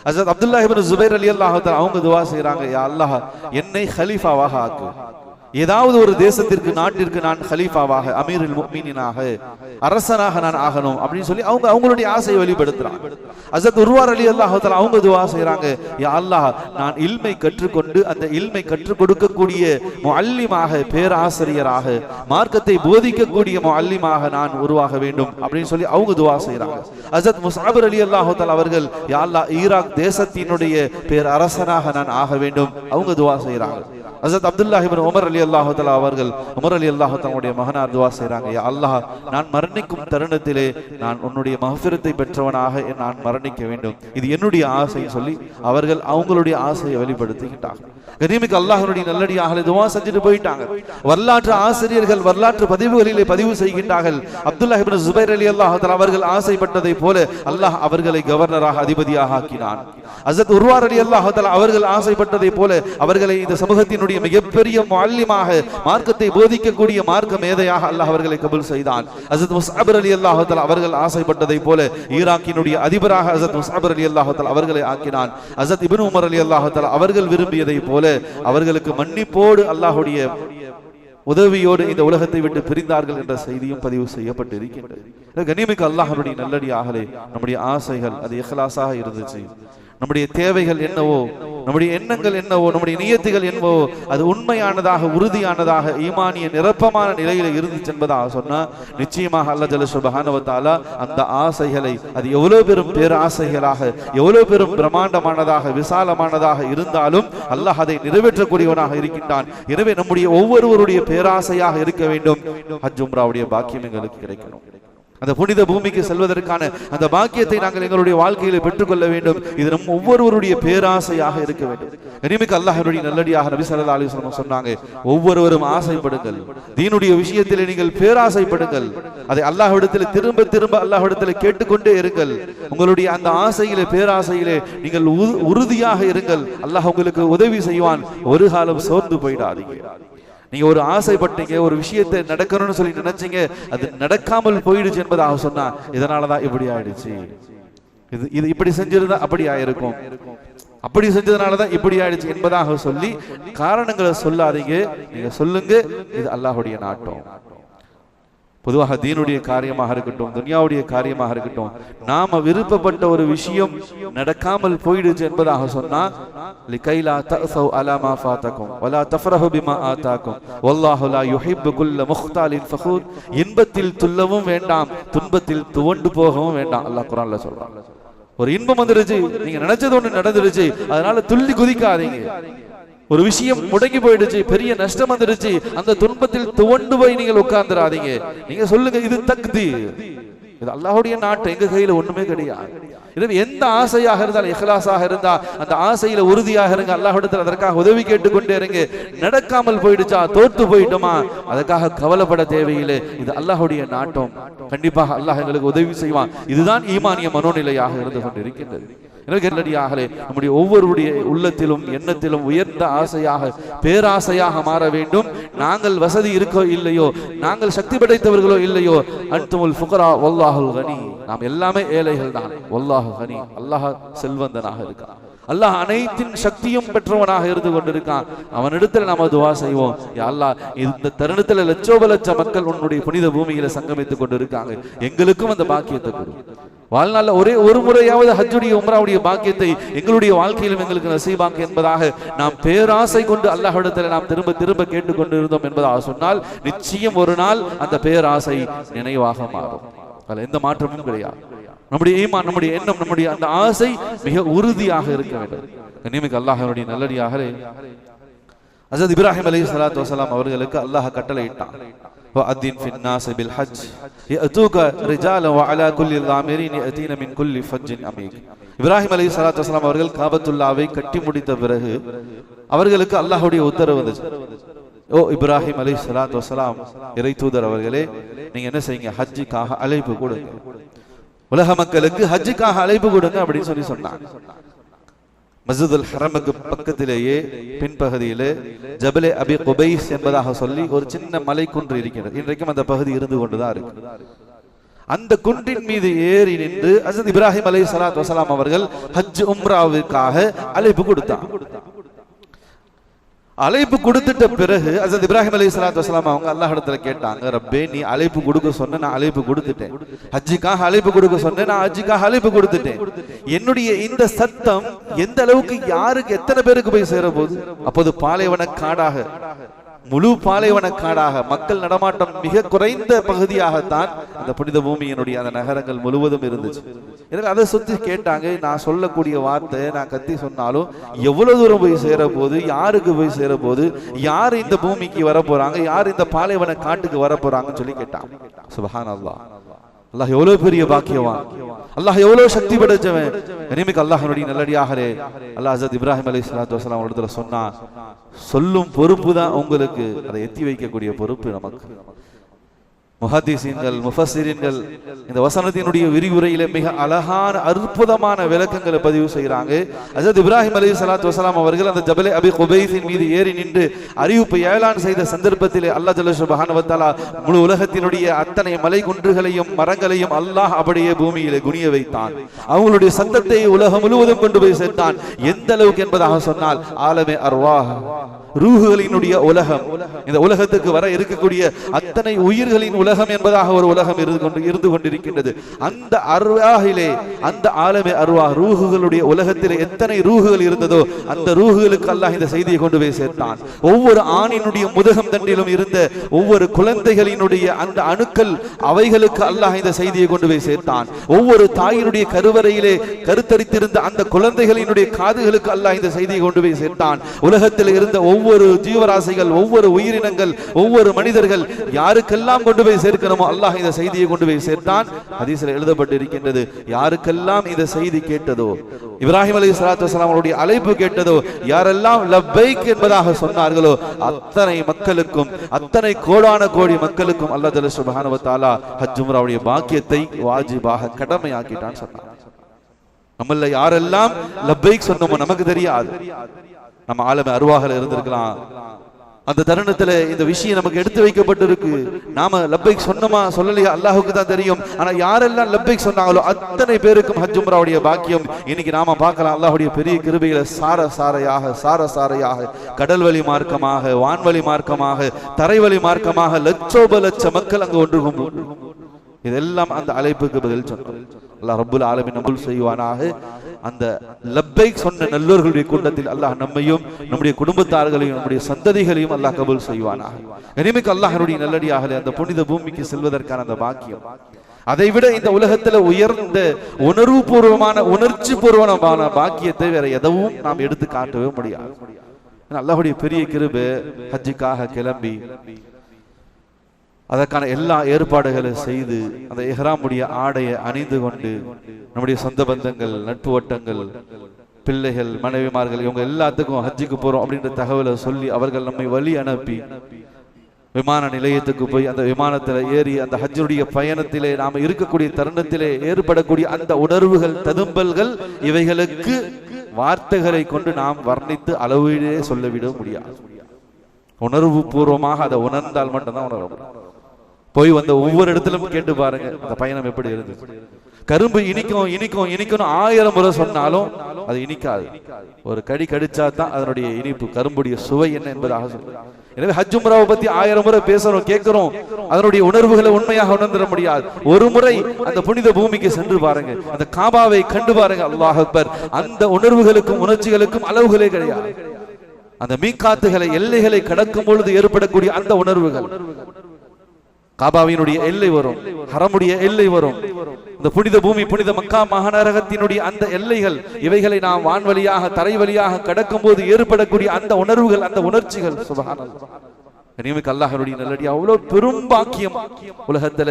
ஹஜ்ரத் அப்துல்லாஹ் இப்னு ஸுபைர் ரலியல்லாஹு தஆலா அவங்க துவா செய்றாங்க, யா அல்லாஹ் என்னை கலீஃபாவாக ஆக்கு. ஏதாவது ஒரு தேசத்திற்கு நாட்டிற்கு நான் ஹலீஃபாவாக அமீருல் முஃமினீனாக அரசனாக நான் ஆகணும் அப்படின்னு சொல்லி அவங்களுடைய ஆசையை வெளிப்படுத்துறாங்க. ஹஜ்ரத் உர்வார் ரலியல்லாஹு தஆலா அவங்க துஆ செய்றாங்க, யா அல்லாஹ் நான் இல்மை கற்றுக்கொண்டு அந்த இல்மை கற்றுக் கொடுக்கக்கூடிய முஅல்லிமாக, பேராசிரியராக, மார்க்கத்தை போதிக்கக்கூடிய முஅல்லிமாக நான் உருவாக வேண்டும் அப்படின்னு சொல்லி அவங்க துஆ செய்றாங்க. ஹஜ்ரத் முஸ்அப் ரலியல்லாஹு தஆலா அவர்கள், யா அல்லாஹ் ஈராக் தேசத்தினுடைய பேரரசனாக நான் ஆக வேண்டும், அவங்க துஆ செய்றாங்க. ஹஜ்ரத் அப்துல்லாஹ் இப்னு உமர் ரலியல்லாஹு தஆலா அவர்கள், உமர் ரலியல்லாஹு தஆலாவுடைய மகனார் துஆ செய்றாங்க, யா அல்லாஹ் நான் மரணிக்கும் தருணத்திலே நான் உன்னுடைய மஃபிரத்தை பெற்றவனாக நான் மரணிக்க வேண்டும், இது என்னுடைய ஆசை சொல்லி அவர்கள் அவங்களுடைய ஆசையை வெளிப்படுத்திக்கிட்டாங்க. கனிமிக்கு அல்லாஹ்வுடைய நல்லடியார்களே துஆ செஞ்சுட்டு போயிட்டாங்க. வரலாற்று ஆசிரியர்கள் வரலாற்று பதிவுகளிலே பதிவு செய்கின்றார்கள், அப்துல்லாஹ் இப்னு ஜுபைர் ரலியல்லாஹு தஆலா அவர்கள் ஆசைப்பட்டதை போல அல்லாஹ் அவர்களை கவர்னராக அதிபதியாக ஆக்கினான். ஹஜ்ரத் உர்வார் ரலியல்லாஹு தஆலா அவர்கள் ஆசைப்பட்டதை போல அவர்களை இந்த சமூகத்தினுடைய மிகப்பெரிய முஅல்லிமாக, மார்க்கத்தை போதிக்கக்கூடிய மார்க்க மேதையாக அல்லாஹ் அவர்களை கபூல் செய்தான். ஹஜ்ரத் முஸ்அப் ரலியல்லாஹு தஆலா அவர்கள் ஆசைப்பட்டதை போல ஈராக்கினுடைய அதிபராக ஹஜ்ரத் முஸ்அப் ரலியல்லாஹு தஆலா அவர்களை ஆக்கினான். ஹஜ்ரத் இப்னு உமர் ரலியல்லாஹு தஆலா அவர்கள் விரும்பியதை போல அவர்களுக்கு மன்னிப்போடு அல்லாஹ்வுடைய உதவியோடு இந்த உலகத்தை விட்டு பிரிந்தார்கள் என்ற செய்தியும் பதிவு செய்யப்பட்டிருக்கின்றது. கனிமிக்கு அல்லாஹ்வுடைய நல்லடியார்களே, நம்முடைய ஆசைகள் அது இஹ்லாஸாக இருந்துச்சு, நம்முடைய தேவைகள் என்னவோ, நம்முடைய எண்ணங்கள் என்னவோ, நம்முடைய நியத்துகள் என்னவோ அது உண்மையானதாக, உறுதியானதாக, ஈமானிய நிரப்பமான நிலையில இருந்துச்சு என்பதாக சொன்னா நிச்சயமாக அல்லாஹ் ஜல்ல சுப்ஹானஹு வ தஆலா அந்த ஆசைகளை அது எவ்வளவு பெரும் பேராசைகளாக, எவ்வளவு பெரும் பிரம்மாண்டமானதாக, விசாலமானதாக இருந்தாலும் அல்லாஹ் அதை நிறைவேற்றக்கூடியவனாக இருக்கின்றான். எனவே நம்முடைய ஒவ்வொருவருடைய பேராசையாக இருக்க வேண்டும், ஹஜ் உம்ராவுடைய பாக்கியம் எங்களுக்கு கிடைக்கணும். அந்த புனித பூமிக்கு செல்வதற்கான அந்த பாக்கியத்தை நாங்கள் எங்களுடைய வாழ்க்கையில பெற்றுக்கொள்ள வேண்டும். இது நம் ஒவ்வொருவருடைய பேராசையாக இருக்க வேண்டும். கனிமிக்கு அல்லாஹ்வுடைய நல்லடியாக நபி ஸல்லல்லாஹு அலைஹி வஸல்லம் சொன்னாங்க, ஒவ்வொருவரும் ஆசைப்படுங்கள், தீனுடைய விஷயத்திலே நீங்கள் பேராசைப்படுங்கள், அதை அல்லாஹ்விடத்தில் திரும்ப திரும்ப அல்லாஹ்விடத்தில் கேட்டுக்கொண்டே இருங்கள். உங்களுடைய அந்த ஆசையிலே, பேராசையிலே நீங்கள் உறுதியாக இருங்கள். அல்லாஹ் உங்களுக்கு உதவி செய்வான். ஒரு காலம் சோர்ந்து போயிடாதீங்க. நீங்க ஒரு ஆசைப்பட்டீங்க, ஒரு விஷயத்தை நடக்கணும்னு சொல்லி நினைச்சீங்க, அது நடக்காமல் போயிடுச்சு என்பதாக சொன்னா இதனாலதான் இப்படி ஆயிடுச்சு, இது இப்படி செஞ்சிருந்தா அப்படி ஆயிருக்கும், அப்படி செஞ்சதுனாலதான் இப்படி ஆயிடுச்சு என்பதாக சொல்லி காரணங்களை சொல்லாதீங்க. நீங்க சொல்லுங்க, இது அல்லாஹ்வுடைய நாட்டம். பொதுவாக தீனுடைய காரியமாக இருக்கட்டும், துன்யாவுடைய காரியமாக இருக்கட்டும், நாம விருப்பப்பட்ட ஒரு விஷயம் நடக்காமல் போயிடுச்சு என்பதாக சொன்னா லிகைலா தஸௌ அலா மா ஃபாதகும் வலா தஃரஹு பிமா ஆதாகும் வல்லாஹு லா யுஹிப்பு குல்ல முக்தாலின் ஃபഖூர். இன்பத்தில் துள்ளவும் வேண்டாம், துன்பத்தில் துவண்டு போகவும் வேண்டாம். அல்லாஹ் குர்ஆன்ல சொல்றான். ஒரு இன்பம் வந்துருச்சு, நீங்க நினைச்சது ஒண்ணு நடந்துருச்சு, அதனால துள்ளி குதிக்காதீங்க. ஒரு விஷயம் முடங்கி போயிடுச்சு, பெரிய நஷ்டம் வந்துருச்சு, அந்த துன்பத்தில் துவண்டு போய் நீங்கள் உட்கார்ந்துடாதீங்க. நீங்க சொல்லுங்க, இது தக்தீர், இது அல்லாஹ்வுடைய நாட்டு, எங்க கையில ஒண்ணுமே கிடையாது. எனவே எந்த ஆசையாக இருந்தாலும் இஹ்லாஸாக இருந்தா அந்த ஆசையில உறுதியாக இருங்க. அல்லாஹ்விடத்தில் அதற்காக உதவி கேட்டுக்கொண்டே இருங்க. நடக்காமல் போயிடுச்சா, தோற்று போயிட்டோமா, அதற்காக கவலைப்பட தேவையில்லை. இது அல்லாஹ்வுடைய நாட்டம், கண்டிப்பாக அல்லாஹ் எங்களுக்கு உதவி செய்வான். இதுதான் ஈமானிய மனோநிலையாக இருந்து கொண்டிருக்கின்றது. நம்முடைய ஒவ்வொருடைய உள்ளத்திலும் எண்ணத்திலும் உயர்ந்த ஆசையாக, பேராசையாக மாற வேண்டும். நாங்கள் வசதி இருக்கோ இல்லையோ, நாங்கள் சக்தி படைத்தவர்களோ இல்லையோ, அன்துமுல் ஃபுகரா வல்லாஹுல் கனி, நாம் எல்லாமே ஏழைகள் தான். வல்லாஹு கனி, அல்லாஹ் செல்வந்தனாக இருக்கான். அல்லாஹ் அனைத்தின் சக்தியும் பெற்றவனாக இருந்து கொண்டிருக்கான். அவனிடத்தில் நாம துஆ செய்வோம், யா அல்லாஹ் இந்த தருணத்துல லட்சோப லட்ச மக்கள் உன்னுடைய புனித பூமியில சங்கமித்துக் கொண்டிருக்காங்க, எங்களுக்கும் அந்த பாக்கியத்தை கொடு. வாழ்நாள்ல ஒரு முறையாவது ஹஜ்ஜுடைய உம்ராவுடைய பாக்கியத்தை எங்களுடைய வாழ்க்கையிலும் எங்களுக்கு நசீபாக்க என்பதாக நாம் பேராசை கொண்டு அல்லாஹ்விடத்தில் நாம் திரும்ப திரும்ப கேட்டுக்கொண்டு இருந்தோம் என்பதாக சொன்னால் நிச்சயம் ஒரு நாள் அந்த பேராசை நினைவாக மாறும். அதுல எந்த மாற்றமும் கிடையாது. நம்முடைய ஈமான், நம்முடைய எண்ணம், நம்முடைய அந்த ஆசை மிக உறுதியாக இருக்க வேண்டும். கண்ணியமிக்க அல்லாஹ்வுடைய நல்லடியார்களே, ஹஜ்ரத் இப்ராஹிம் அலைஹிஸ்ஸலாத்து வஸலாம் அவர்களுக்கு அல்லாஹ் கட்டளையிட்டான், وأذن في الناس بالحج يأتوك رجالا وعلى كل ضامر يأتين من كل فج عميق. இப்ராஹிம் அலைஹிஸ்ஸலாத்து வஸலாம் அவர்கள் காபத்துல்லாவை கட்டி முடித்த பிறகு அவர்களுக்கு அல்லாஹ்வுடைய உத்தரவு வந்துச்சு, ஓ இப்ராஹிம் அலைஹிஸ்ஸலாத்து வஸலாம் இறை தூதர் அவர்களே, நீங்க என்ன செய்யுங்க, ஹஜ்ஜுக்காக அழைப்பு கொடுங்க, உலக மக்களுக்கு ஹஜ்ஜுக்காக அழைப்பு கொடுங்க அப்படின்னு சொல்லி சொன்னாங்க. மஸ்ஜிதுல் ஹரமுக்கு பக்கத்திலேயே பின்பகுதியிலே ஜபலே அபி குபைஸ் என்பதாக சொல்லி ஒரு சின்ன மலை குன்று இருக்கிறது. இன்றைக்கும் அந்த பகுதி இருந்து கொண்டுதான் இருக்கு. அந்த குன்றின் மீது ஏறி நின்று ஹஜ்ரத் இப்ராஹிம் அலைஹிஸ்ஸலாத்து வஸலாம் அவர்கள் ஹஜ் உம்ராவிற்காக அழைப்பு கொடுத்தார். அழைப்பு கொடுத்துட்ட பிறகு ஹஜ்ரத் இப்ராஹிம் அலைஹிஸ்ஸலாத்து வஸலாம் அவங்க அல்லாஹ் இடத்துல கேட்டாங்க, ரப்பே நீ அழைப்பு கொடுக்க சொன்ன, நான் அழைப்பு கொடுத்துட்டேன். ஹஜ்ஜுக்காக அழைப்பு கொடுக்க சொன்ன, நான் ஹஜ்ஜுக்காக அழைப்பு கொடுத்துட்டேன். என்னுடைய இந்த சத்தம் எந்த அளவுக்கு யாருக்கு எத்தனை பேருக்கு போய் சேர போகுது? அப்போது பாலைவன காடாக, முழு பாலைவன காடாக, மக்கள் நடமாட்டம் மிக குறைந்த பகுதியாகத்தான் அந்த புனித பூமியினுடைய அந்த நகரங்கள் முழுவதும் இருந்துச்சு. எனக்கு அதை சுத்தி கேட்டாங்க, நான் சொல்லக்கூடிய வார்த்தை நான் கத்தி சொன்னாலும் எவ்வளவு தூரம் போய் சேர போது, யாருக்கு போய் சேர போது, யார் இந்த பூமிக்கு வர போறாங்க, யார் இந்த பாலைவன காட்டுக்கு வர போறாங்கன்னு சொல்லி கேட்டாங்க. சுப்ஹானல்லாஹ், அல்லாஹ் எவ்வளவு பெரிய பாக்கியவான், அல்லாஹ் எவ்வளவு சக்தி படைச்சவன். இனிமேல் அல்லாஹ்வுடைய நல்லடியார்களே, அல்லாஹ் ஹஜ்ரத் இப்ராஹிம் அலைஹிஸ்ஸலாத்து வஸலாம் அவர்களிடத்துல சொன்னா, சொல்லும் பொறுப்பு தான் உங்களுக்கு, அதை எத்தி வைக்கக்கூடிய பொறுப்பு நமக்கு. முஹத்திஸீன்கள், முஃபஸ்ஸிரீன்கள் இந்த வசனத்தினுடைய விரிவுரையிலே மிக அழகான அற்புதமான விளக்கங்களை பதிவு செய்கிறாங்க. ஹஜ்ரத் இப்ராஹிம் அலைஹிஸ்ஸலாத்து வஸலாம் அவர்கள் அந்த ஜபலே அபி குபைஸின் மீது ஏறி நின்று அறிவிப்பை ஏலான் செய்த சந்தர்ப்பத்திலே அல்லாஹ் ஜல்ல சுப்ஹானஹு வ தஆலா முழு உலகத்தினுடைய அத்தனை மலை குன்றுகளையும் மரங்களையும் அல்லாஹ் அப்படியே பூமியிலே குனிய வைத்தான். அவங்களுடைய சத்தத்தை உலகம் முழுவதும் கொண்டு போய் சேர்த்தான். எந்த அளவுக்கு என்பதாக சொன்னால், ஆலமே அர்வாஹ், ரூஹுகளினுடைய உலகம், இந்த உலகத்துக்கு வர இருக்கக்கூடிய அத்தனை உயிர்களின் உலகம் என்பதாக ஒரு உலகம் இருந்து கொண்டிருக்கின்றது. அந்த அர்வாஹிலே, அந்த ஆலமே அர்வாஹ், ரூஹுகளுடைய உலகத்திலே எத்தனை ரூஹுகள் இருந்ததோ அந்த ரூஹுகளுக்கு அல்லாஹ் இந்த செய்தியை கொண்டு போய் சேர்த்தான். ஒவ்வொரு ஆணினுடைய முதுகம் தண்டிலும் இருந்த ஒவ்வொரு குழந்தைகளினுடைய அந்த அணுக்கள், அவைகளுக்கு அல்லாஹ் இந்த செய்தியை கொண்டு போய் சேர்த்தான். ஒவ்வொரு தாயினுடைய கருவறையிலே கருத்தரித்திருந்த அந்த குழந்தைகளினுடைய காதுகளுக்கு அல்லாஹ் இந்த செய்தியை கொண்டு போய் சேர்த்தான். உலகத்தில் இருந்த ஒவ்வொரு ஜீவராசிகள், ஒவ்வொரு உயிரினங்கள், ஒவ்வொரு மனிதர்கள் யாருக்கெல்லாம் கொண்டு போய் சேர்க்கணுமோ அல்லாஹ் இந்த செய்தியை கொண்டு போய் சேர்த்தான். ஹதீஸில் எழுதப்பட்டு இருக்கின்றது, யாருக்கெல்லாம் இந்த செய்தி கேட்டதோ, இப்ராஹிம் அலைஹிஸ்ஸலாத்து வஸலாம் அவருடைய அழைப்பு கேட்டதோ, யாரெல்லாம் லப்பைக் என்பதாக சொன்னார்களோ அத்தனை மக்களுக்கும், அத்தனை கோடான கோடி மக்களுக்கும் அல்லாஹ் ஜல்ல சுப்ஹானஹு வ தஆலா ஹஜ் உம்ராவுடைய பாக்கியத்தை வாஜிபாக கடமையாக்கிட்டான் சொன்னார். நம்மள யாரெல்லாம் லப்பைக் சொன்னோமோ நமக்கு தெரியாது. நம்ம ஆலமே அர்வாஹ்ல இருந்திருக்கலாம். அந்த தருணத்துல இந்த விஷயம் நமக்கு எடுத்து வைக்கப்பட்டிருக்கு. நாம லப்பைக் சொன்னோமா சொல்லலையா அல்லாஹ்வுக்கு தான் தெரியும். ஆனா யாரெல்லாம் லப்பைக் சொன்னாங்களோ அத்தனை பேருக்கும் ஹஜ் உம்ராவுடைய பாக்கியம் இன்னைக்கு நாம பார்க்கலாம். அல்லாஹ்வுடைய பெரிய கிருபையில சாரசாரையாக கடல் வழி மார்க்கமாக, வான்வழி மார்க்கமாக, தரைவழி மார்க்கமாக லட்சோப லட்ச மக்கள் அங்கு ஒன்று கும்பு. இதெல்லாம் அந்த அழைப்புக்கு பதில் சொன்னோம். அல்லாஹ் ரப்புல் ஆலமீன் நபுல் செய்வானாக. அந்த லப்பைக் சொன்ன நல்லோர்களுடைய கூட்டத்தில் அல்லாஹ் நம்மையும், நம்முடைய குடும்பத்தார்களையும், நம்முடைய சந்ததிகளையும் அல்லாஹ் கபூல் செய்வானாக. இனிமேல் அல்லாஹ்வுடைய நல்லடியார்களே, அந்த புனித பூமிக்கு செல்வதற்கான அந்த பாக்கியம், அதைவிட இந்த உலகத்துல உயர்ந்த உணர்வு பூர்வமான, உணர்ச்சி பூர்வமான பாக்கியத்தை வேற எதுவும் நாம் எடுத்து காட்டவே முடியாது. அல்லாஹ்வுடைய பெரிய கிருபை, ஹஜ்ஜுக்காக கிளம்பி அதற்கான எல்லா ஏற்பாடுகளை செய்து அந்த இஹ்ராமுடைய ஆடையை அணிந்து கொண்டு நம்முடைய சொந்த பந்தங்கள், நட்பு வட்டங்கள், பிள்ளைகள், மனைவிமார்கள், இவங்க எல்லாத்துக்கும் ஹஜ்ஜுக்கு போறோம் அப்படின்ற தகவலை சொல்லி அவர்கள் நம்மை வழி அனுப்பி விமான நிலையத்துக்கு போய் அந்த விமானத்தில் ஏறி அந்த ஹஜ்ஜுடைய பயணத்திலே நாம இருக்கக்கூடிய தருணத்திலே ஏற்படக்கூடிய அந்த உணர்வுகள், ததும்பல்கள், இவைகளுக்கு வார்த்தைகளை கொண்டு நாம் வர்ணித்து அளவிலே சொல்லிவிட முடியாது. உணர்வு பூர்வமாக அதை உணர்ந்தால் மட்டும்தான் உணர முடியும். போய் வந்த ஒவ்வொரு இடத்திலும் கேட்டு பாருங்க அந்த பயணம் எப்படி இருந்துச்சு. கரும்பு இனிக்கும் இனிக்கும் இனிக்கும் 1000 முறை சொன்னாலும் அது இனிக்காது. ஒரு கடி கடிச்சா தான் அதனுடைய இனிப்பு, கரும்புடைய சுவை என்ன என்பதாக சொல்லுங்க. எனவே ஹஜ் உம்ராவை பத்தி 1000 முறை பேசுறோம், கேட்கிறோம், அதனுடைய உணர்வுகளை உண்மையாக உணர்ந்துட முடியாது. ஒரு முறை அந்த புனித பூமிக்கு சென்று பாருங்க, அந்த காபாவை கண்டு பாருங்க. அல்லாஹ் அக்பர். அந்த உணர்வுகளுக்கும் உணர்ச்சிகளுக்கும் அளவுகளே கிடையாது. அந்த மீகாத்துகளை, எல்லைகளை கடக்கும் பொழுது ஏற்படக்கூடிய அந்த உணர்வுகள், காபாவினுடைய எல்லை வரும், ஹரமுடைய எல்லை வரும், இந்த புனித பூமி, புனித மக்கா மகாநகரத்தினுடைய அந்த எல்லைகள், இவைகளை நாம் வான்வழியாக, தரை வழியாக கடக்கும் போது ஏற்படக்கூடிய அந்த உணர்வுகள், அந்த உணர்ச்சிகள், சுப்ஹானல்லாஹ். கனிமிக்க அல்லாஹ்வுடைய நல்லடியா, அவ்வளவு பெரும் பாக்கியம். உலகத்துல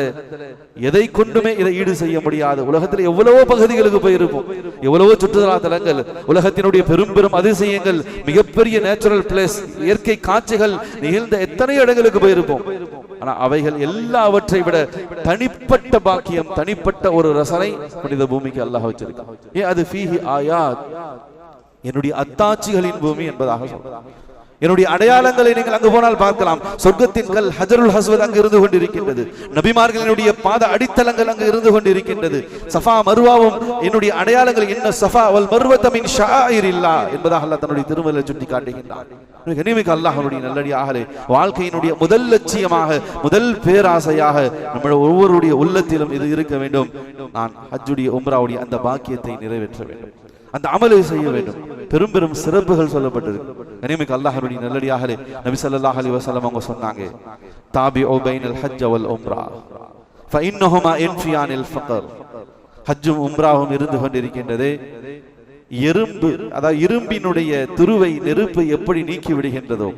எதை கொண்டுமே இதை ஈடு செய்ய முடியாது. உலகத்துல எவ்வளவோ பகுதிகளுக்கு போயிருப்போம், எவ்வளவோ சுற்றுலா தலங்கள், உலகத்தினுடைய பெரும் பெரும் அதிசயங்கள், மிகப்பெரிய நேச்சுரல் பிளேஸ், இயற்கை காட்சிகள் நிகழ்ந்த எத்தனை இடங்களுக்கு போயிருப்போம். ஆனா அவைகள் எல்லாவற்றை விட தனிப்பட்ட பாக்கியம், தனிப்பட்ட ஒரு ரசனை புனித பூமிக்கு அல்லாஹ் வச்சிருக்கான். ஏன் அது ஃபீஹி ஆயாத், என்னுடைய அத்தாட்சிகளின் பூமி என்பதாக சொல்றான். என்னுடைய அடையாளங்களை நீங்கள் அங்கு போனால் பார்க்கலாம். சொர்க்கத்தின் கல் ஹஜருல் அஸ்வத் அங்கு இருந்து கொண்டிருக்கின்றது. நபிமார்களினுடைய பாத அடித்தளங்கள் அங்கு இருந்து கொண்டிருக்கின்றது. சஃபா மர்வாவும் என்னுடைய அடையாளங்கள் என்ன சஃபா வல் மர்வத மின் ஷஆயிரில்லாஹ் என்பதாக அல்லாஹ் தன்னுடைய திருமறையில் சுட்டி காட்டுகின்றான். கனிமிக்க அல்லாஹ்வுடைய நல்லடியார்களே, வாழ்க்கையினுடைய முதல் லட்சியமாக முதல் பேராசையாக நம்முடைய ஒவ்வொருடைய உள்ளத்திலும் இது இருக்க வேண்டும். நான் ஹஜ்ஜுடைய உம்ராவுடைய அந்த பாக்கியத்தை நிறைவேற்ற வேண்டும், அந்த அமலை செய்ய வேண்டும். பெரும் பெரும் சிறப்புகள் சொல்லப்பட்டிருக்கு. கனிமிக்க அல்லாஹ்வுடைய நல்லடியார்களே, நபி ஸல்லல்லாஹு அலைஹி வஸல்லம் அவங்க சொன்னாங்க, தாபிஉ பைனல் ஹஜ் வல் உம்ரா ஃபஇன்னஹுமா யன்ஃபியானில் ஃபக்ர். ஹஜ்ஜும் உம்ராவும் இருந்து கொண்டிருக்கின்றது. எறும்பு, அதாவது இரும்பினுடைய துருவை நெருப்பு எப்படி நீக்கி விடுகின்றதோ,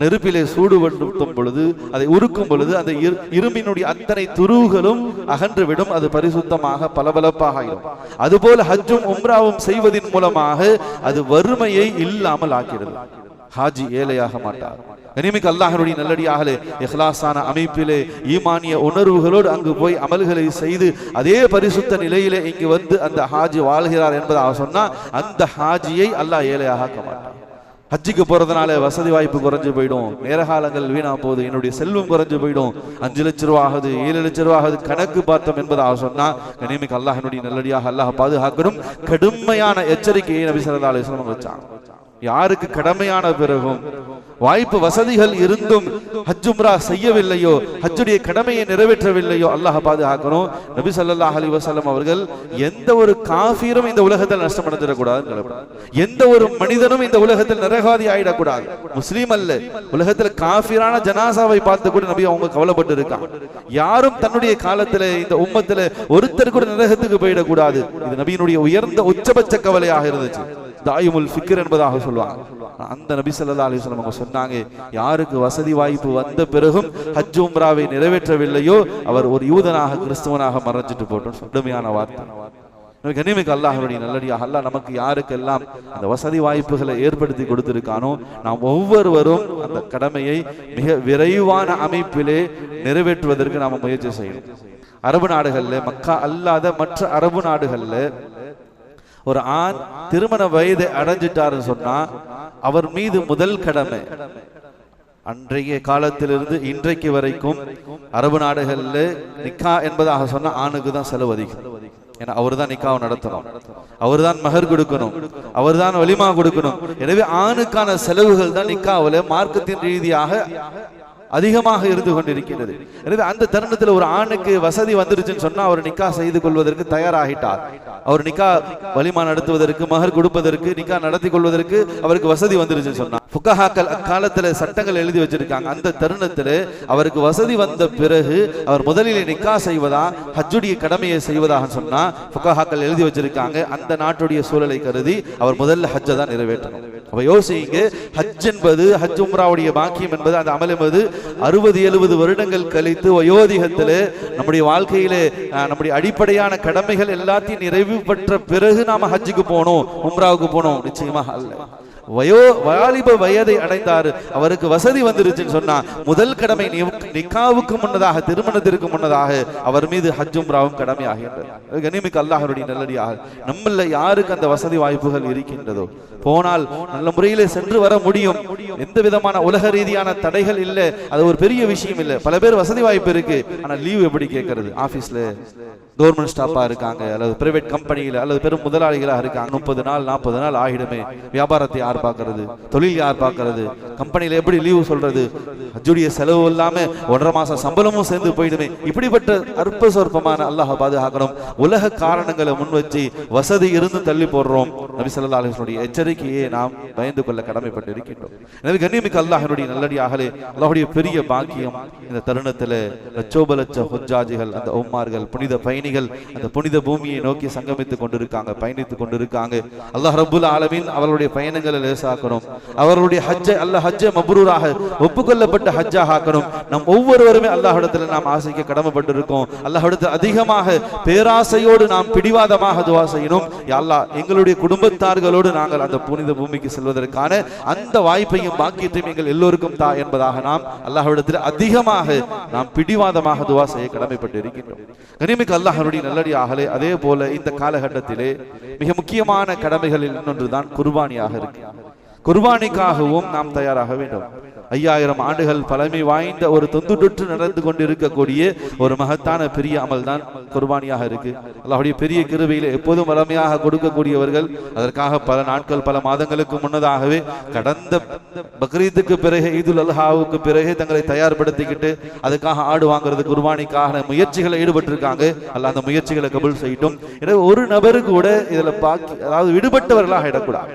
நெருப்பிலே சூடுபடுத்தும் பொழுது அதை உருக்கும் பொழுது அந்த இரும்பினுடைய அத்தனை துருவுகளும் அகன்று விடும், அது பரிசுத்தமாக பளபளப்பாக ஆகிடும். அதுபோல ஹஜ்ஜும் உம்ராவும் செய்வதன் மூலமாக அது வறுமையை இல்லாமல் ஆக்கிறது. ஹாஜி ஏழையாக மாட்டார். கனிமிக்க அல்லாஹ்வுடைய நல்லடியார்களே, இஹ்லாஸான அமைப்பிலே ஈமானிய உணர்வுகளோடு அங்கு போய் அமல்களை செய்து அதே பரிசுத்த நிலையிலே இங்கு வந்து அந்த ஹாஜி வாழ்கிறார் என்பதாக சொன்னா அந்த ஹாஜியை அல்லாஹ் ஏழையாக ஆக்க மாட்டார். ஹஜ்ஜுக்கு போறதுனால வசதி வாய்ப்பு குறைஞ்சு போயிடும், நேர காலங்கள் வீணா போகுது, என்னுடைய செல்வம் குறைஞ்சு போயிடும், 5 லட்சம் ரூபா ஆகுது, 7 லட்சம் ரூபா ஆகுது, கணக்கு பார்த்தோம் என்பதாக சொன்னா கனிமிக்க அல்லாஹ்வுடைய நல்லடியாக அல்லாஹ் பாதுகாக்கணும். கடுமையான எச்சரிக்கையை நபி ஸல்லல்லாஹு அலைஹி வஸல்லம் வச்சாங்க. யாருக்கு கடமையான பிறகும் வாய்ப்பு வசதிகள் இருந்தும் ஹஜ் உம்ரா செய்யவில்லையோ, ஹஜ்ஜுடைய கடமையை நிறைவேற்றவில்லையோ அல்லாஹ் பாதுகாக்கணும். நபி ஸல்லல்லாஹு அலைஹி வஸல்லம் அவர்கள் எந்த ஒரு காஃபிரும் இந்த உலகத்தில் நஷ்டமடைஞ்சிடக்கூடாது, எந்த ஒரு மனிதனும் இந்த உலகத்தில் நரகாதி ஆயிடக்கூடாது. முஸ்லீம் அல்ல, உலகத்தில் காஃபிரான ஜனாசாவை பார்த்து கூட நபி அவங்க கவலைப்பட்டு இருக்காங்க. யாரும் தன்னுடைய காலத்தில் இந்த உம்மத்தில் ஒருத்தர் கூட நரகத்துக்கு போயிடக்கூடாது. இது நபியினுடைய உயர்ந்த உச்சபட்ச கவலையாக இருந்துச்சு. தாயுமுல் ஃபிக்ர் என்பதாக சொல்லுவாங்க. அந்த நபி ஸல்லல்லாஹு அலைஹி வஸல்லம் அவங்க சொன்னாங்க, யாருக்கு வசதி வாய்ப்பு வந்த பிறகும் ஹஜ் உம்ராவை நிறைவேற்றவில்லையோ அவர் ஒரு யூதனாக கிறிஸ்துவனாக மறைஞ்சிட்டு போட்டோம். கடுமையான வார்த்தை. கனிமிக்க அல்லாஹ்வுடைய நல்லடியாக அல்லாஹ் நமக்கு யாருக்கெல்லாம் அந்த வசதி வாய்ப்புகளை ஏற்படுத்தி கொடுத்திருக்கானோ நாம் ஒவ்வொருவரும் அந்த கடமையை மிக விரைவான அமைப்பிலே நிறைவேற்றுவதற்கு நாம முயற்சி செய்யணும். அரபு நாடுகள்ல, மக்கா அல்லாத மற்ற அரபு நாடுகள்ல ஒரு ஆண் திருமண வயதை அடைஞ்சிட்டாருன்னு சொன்னா அவர் மீது முதல் கடமை, அன்றைய காலத்திலிருந்து இன்றைக்கு வரைக்கும் அரபு நாடுகள்ல நிக்கா என்பதாக சொன்னா ஆணுக்கு தான் செலவு அதிகம். ஏன்னா அவர் தான் நிக்காவை நடத்தணும், அவர் தான் மஹர் கொடுக்கணும், அவர் தான் வலிமா கொடுக்கணும். எனவே ஆணுக்கான செலவுகள் தான் நிக்காவில மார்க்கத்தின் ரீதியாக அதிகமாக இருந்து கொண்டிருக்கிறது. எனவே அந்த தருணத்தில் ஒரு ஆணுக்கு வசதி வந்துருச்சுன்னு சொன்னா அவர் நிக்கா செய்து கொள்வதற்கு தயாராகிட்டார். அவர் நிக்கா வலிமா நடத்துவதற்கு, மஹர் கொடுப்பதற்கு, நிக்கா நடத்தி கொள்வதற்கு அவருக்கு வசதி வந்துருச்சுன்னு சொன்னா ஃபுகஹாக்கள் அக்காலத்துல சட்டங்கள் எழுதி வச்சிருக்காங்க. அந்த தருணத்தில் அவருக்கு வசதி வந்த பிறகு அவர் முதலில் நிக்கா செய்வதா ஹஜ்ஜுடைய கடமையை செய்வதாக சொன்னா ஃபுகஹாக்கள் எழுதி வச்சிருக்காங்க. அந்த நாட்டுடைய சூழலை கருதி அவர் முதல்ல ஹஜ்ஜை தான் நிறைவேற்றணும். அப்ப யோசிங்க, ஹஜ் என்பது, ஹஜ் உம்ராவுடைய பாக்கியம் என்பது, அந்த அமல் என்பது 60-70 வருடங்கள் கழித்து வயோதிகத்திலே நம்முடைய வாழ்க்கையிலே நம்முடைய அடிப்படையான கடமைகள் எல்லாத்தையும் நிறைவு பெற்ற பிறகு நாம ஹஜ்ஜுக்கு போனோம், உம்ராவுக்கு போனோம். நிச்சயமாக அல்ல. வாலிப வயதை அடைந்தார், அவருக்கு வசதி வந்துருச்சுன்னு சொன்னா முதல் கடமை நிக்காவுக்கு முன்னதாக, திருமணத்திற்கு முன்னதாக அவர் மீது ஹஜ் உம்ராவும் கடமையாகின்றது. கனிமிக்க அல்லாஹ்வுடைய நல்லடியாக நம்மள யாருக்கு அந்த வசதி வாய்ப்புகள் இருக்கின்றதோ போனால் நல்ல முறையிலே சென்று வர முடியும். எந்த விதமான உலக ரீதியான தடைகள் இல்லை. அது ஒரு பெரிய விஷயம் இல்லை. பல பேர் வசதி வாய்ப்பு இருக்கு, ஆனா லீவ் எப்படி கேட்கறது? ஆபீஸ்ல கவர்மெண்ட் ஸ்டாஃபா இருக்காங்க, அல்லது பிரைவேட் கம்பெனியில, அல்லது பெரும் முதலாளிகளாக இருக்காங்க. 30 நாள் 40 நாள் ஆகிடுமே. வியாபாரத்தை யார் பார்க்கறது? தொழில் யார் பார்க்கறது? கம்பெனியில எப்படி லீவு சொல்றது? ஹஜ்ஜுடைய செலவு இல்லாம 1.5 மாசம் சம்பளமும் சேர்ந்து போயிடுமே. இப்படிப்பட்ட அற்ப சொற்பமான அல்லாஹ் பாதுகாக்கணும். உலக காரணங்களை முன் வச்சு வசதி இருந்து தள்ளி போடுறோம். நபி ஸல்லல்லாஹு அலைஹி வஸல்லம் எச்சரிக்கையை நாம் பயந்து கொள்ள கடமைப்பட்டு இருக்கின்றோம். எனவே கண்ணியமிக்க அல்லாஹ்வுடைய நல்லடியார்களே, அல்லாஹ்வுடைய பெரிய பாக்கியம் இந்த தருணத்துல லட்சோப லட்ச ஹுஜ்ஜாஜிகள், அந்த உம்மார்கள், புனித பயணிகள் அந்த புனித பூமியை நோக்கி சங்கமித்துக் கொண்டிருக்காங்க, பயணித்துக் கொண்டிருக்காங்க. அல்லாஹ் ரப்புல் ஆலமீன் அவர்களுடைய பயணங்களை லேசாக்கணும். அவர்களுடைய ஹஜ்ஜை அல்லாஹ் ஹஜ்ஜை மப்ரூராக ஒப்புக்கொள்ளப்பட்ட ஹஜ்ஜாக ஆக்கணும். நம் ஒவ்வொருவருமே அல்லாஹ்விடத்தில் நாம் ஆசைக்கு கடமைப்பட்டிருக்கோம். அல்லாஹ்விடத்தில் அதிகமாக பேராசையோடு நாம் பிடிவாதமாக துஆ செய்யணும். யா அல்லாஹ், எங்களுடைய குடும்பத்தார்களோடு நாங்கள் அந்த புனித பூமிக்கு செல்வதற்கான அந்த வாய்ப்பையும் பாக்கியத்தையும் எங்கள் எல்லோருக்கும் தா என்பதாக நாம் அல்லாஹ்விடத்தில் அதிகமாக நாம் பிடிவாதமாக துஆ செய்ய கடமைப்பட்டு இருக்கின்றோம். கனிமிக்க அல்லாஹ்வுடைய நல்லடியார்களே, அதே போல இந்த காலகட்டத்திலே மிக முக்கியமான கடமைகளில் இன்னொன்றுதான் குர்பானியாக இருக்கு. குர்பானிக்காகவும் நாம் தயாராக வேண்டும். 5000 ஆண்டுகள் பழமை வாய்ந்த ஒரு தொந்துடொற்று நடந்து கொண்டிருக்கக்கூடிய ஒரு மகத்தான பெரிய அமல் தான் குர்பானியாக இருக்கு. அல்லாஹ்வுடைய பெரிய கிருபையில எப்போதும் வளமையாக கொடுக்கக்கூடியவர்கள் அதற்காக பல நாட்கள் பல மாதங்களுக்கு முன்னதாகவே கடந்த பக்ரீத்துக்கு பிறகு ஈதுல் அல்ஹாவுக்கு பிறகு தங்களை தயார்படுத்திக்கிட்டு அதுக்காக ஆடு வாங்குறது குர்பானிக்காக முயற்சிகளை ஈடுபட்டிருக்காங்க. அல்லாஹ் அந்த முயற்சிகளை கபூல் செய்யட்டும். எனவே ஒரு நபரு கூட இதுல அதாவது விடுபட்டவர்களாக இடக்கூடாது.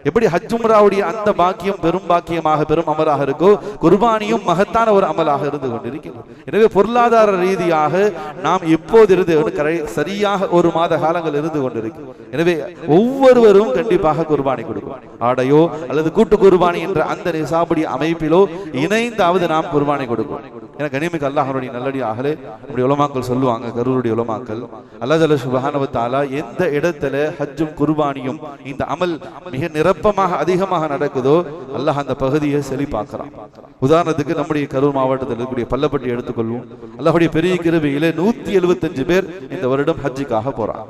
எப்படி ஹஜ் உம்ராவுடைய அந்த பாக்கியம் பெரும் பாக்கியமாக பெரும் அமலாக இருக்கோ குர்பானியும் மகத்தான ஒரு அமலாக இருந்து கொண்டிருக்கிறது. எனவே பொருளாதார ரீதியாக நாம் எப்போது இருந்து சரியாக ஒரு மாத காலங்கள் இருந்து கொண்டிருக்கு. எனவே ஒவ்வொருவரும் கண்டிப்பாக குர்பானி கொடுக்கும். ஆடையோ அல்லது கூட்டு குர்பானி என்ற அந்த நிசாபுடைய அமைப்பிலோ இணைந்தாவது நாம் குர்பானி கொடுக்கும். என கனிமிக்கு அல்லாஹ்வுடைய நல்லடியாகலே நம்முடைய உலமாக்கள் சொல்லுவாங்க, கரூருடைய உலமாக்கள், அல்லாஹ் ஜல்ல சுப்ஹானஹு வ தஆலா எந்த இடத்துல ஹஜ்ஜும் குர்பானியும் இந்த அமல் மிக நிரப்பமாக அதிகமாக நடக்குதோ அல்லாஹ் அந்த பகுதியை செழிப்பாக்குறான். உதாரணத்துக்கு நம்முடைய கரூர் மாவட்டத்தில் இருக்கக்கூடிய பள்ளப்பட்டி எடுத்துக்கொள்வோம். அல்லாஹ்வுடைய பெரிய கிருபையிலே 175 பேர் இந்த வருடம் ஹஜ்ஜுக்காக போறாங்க.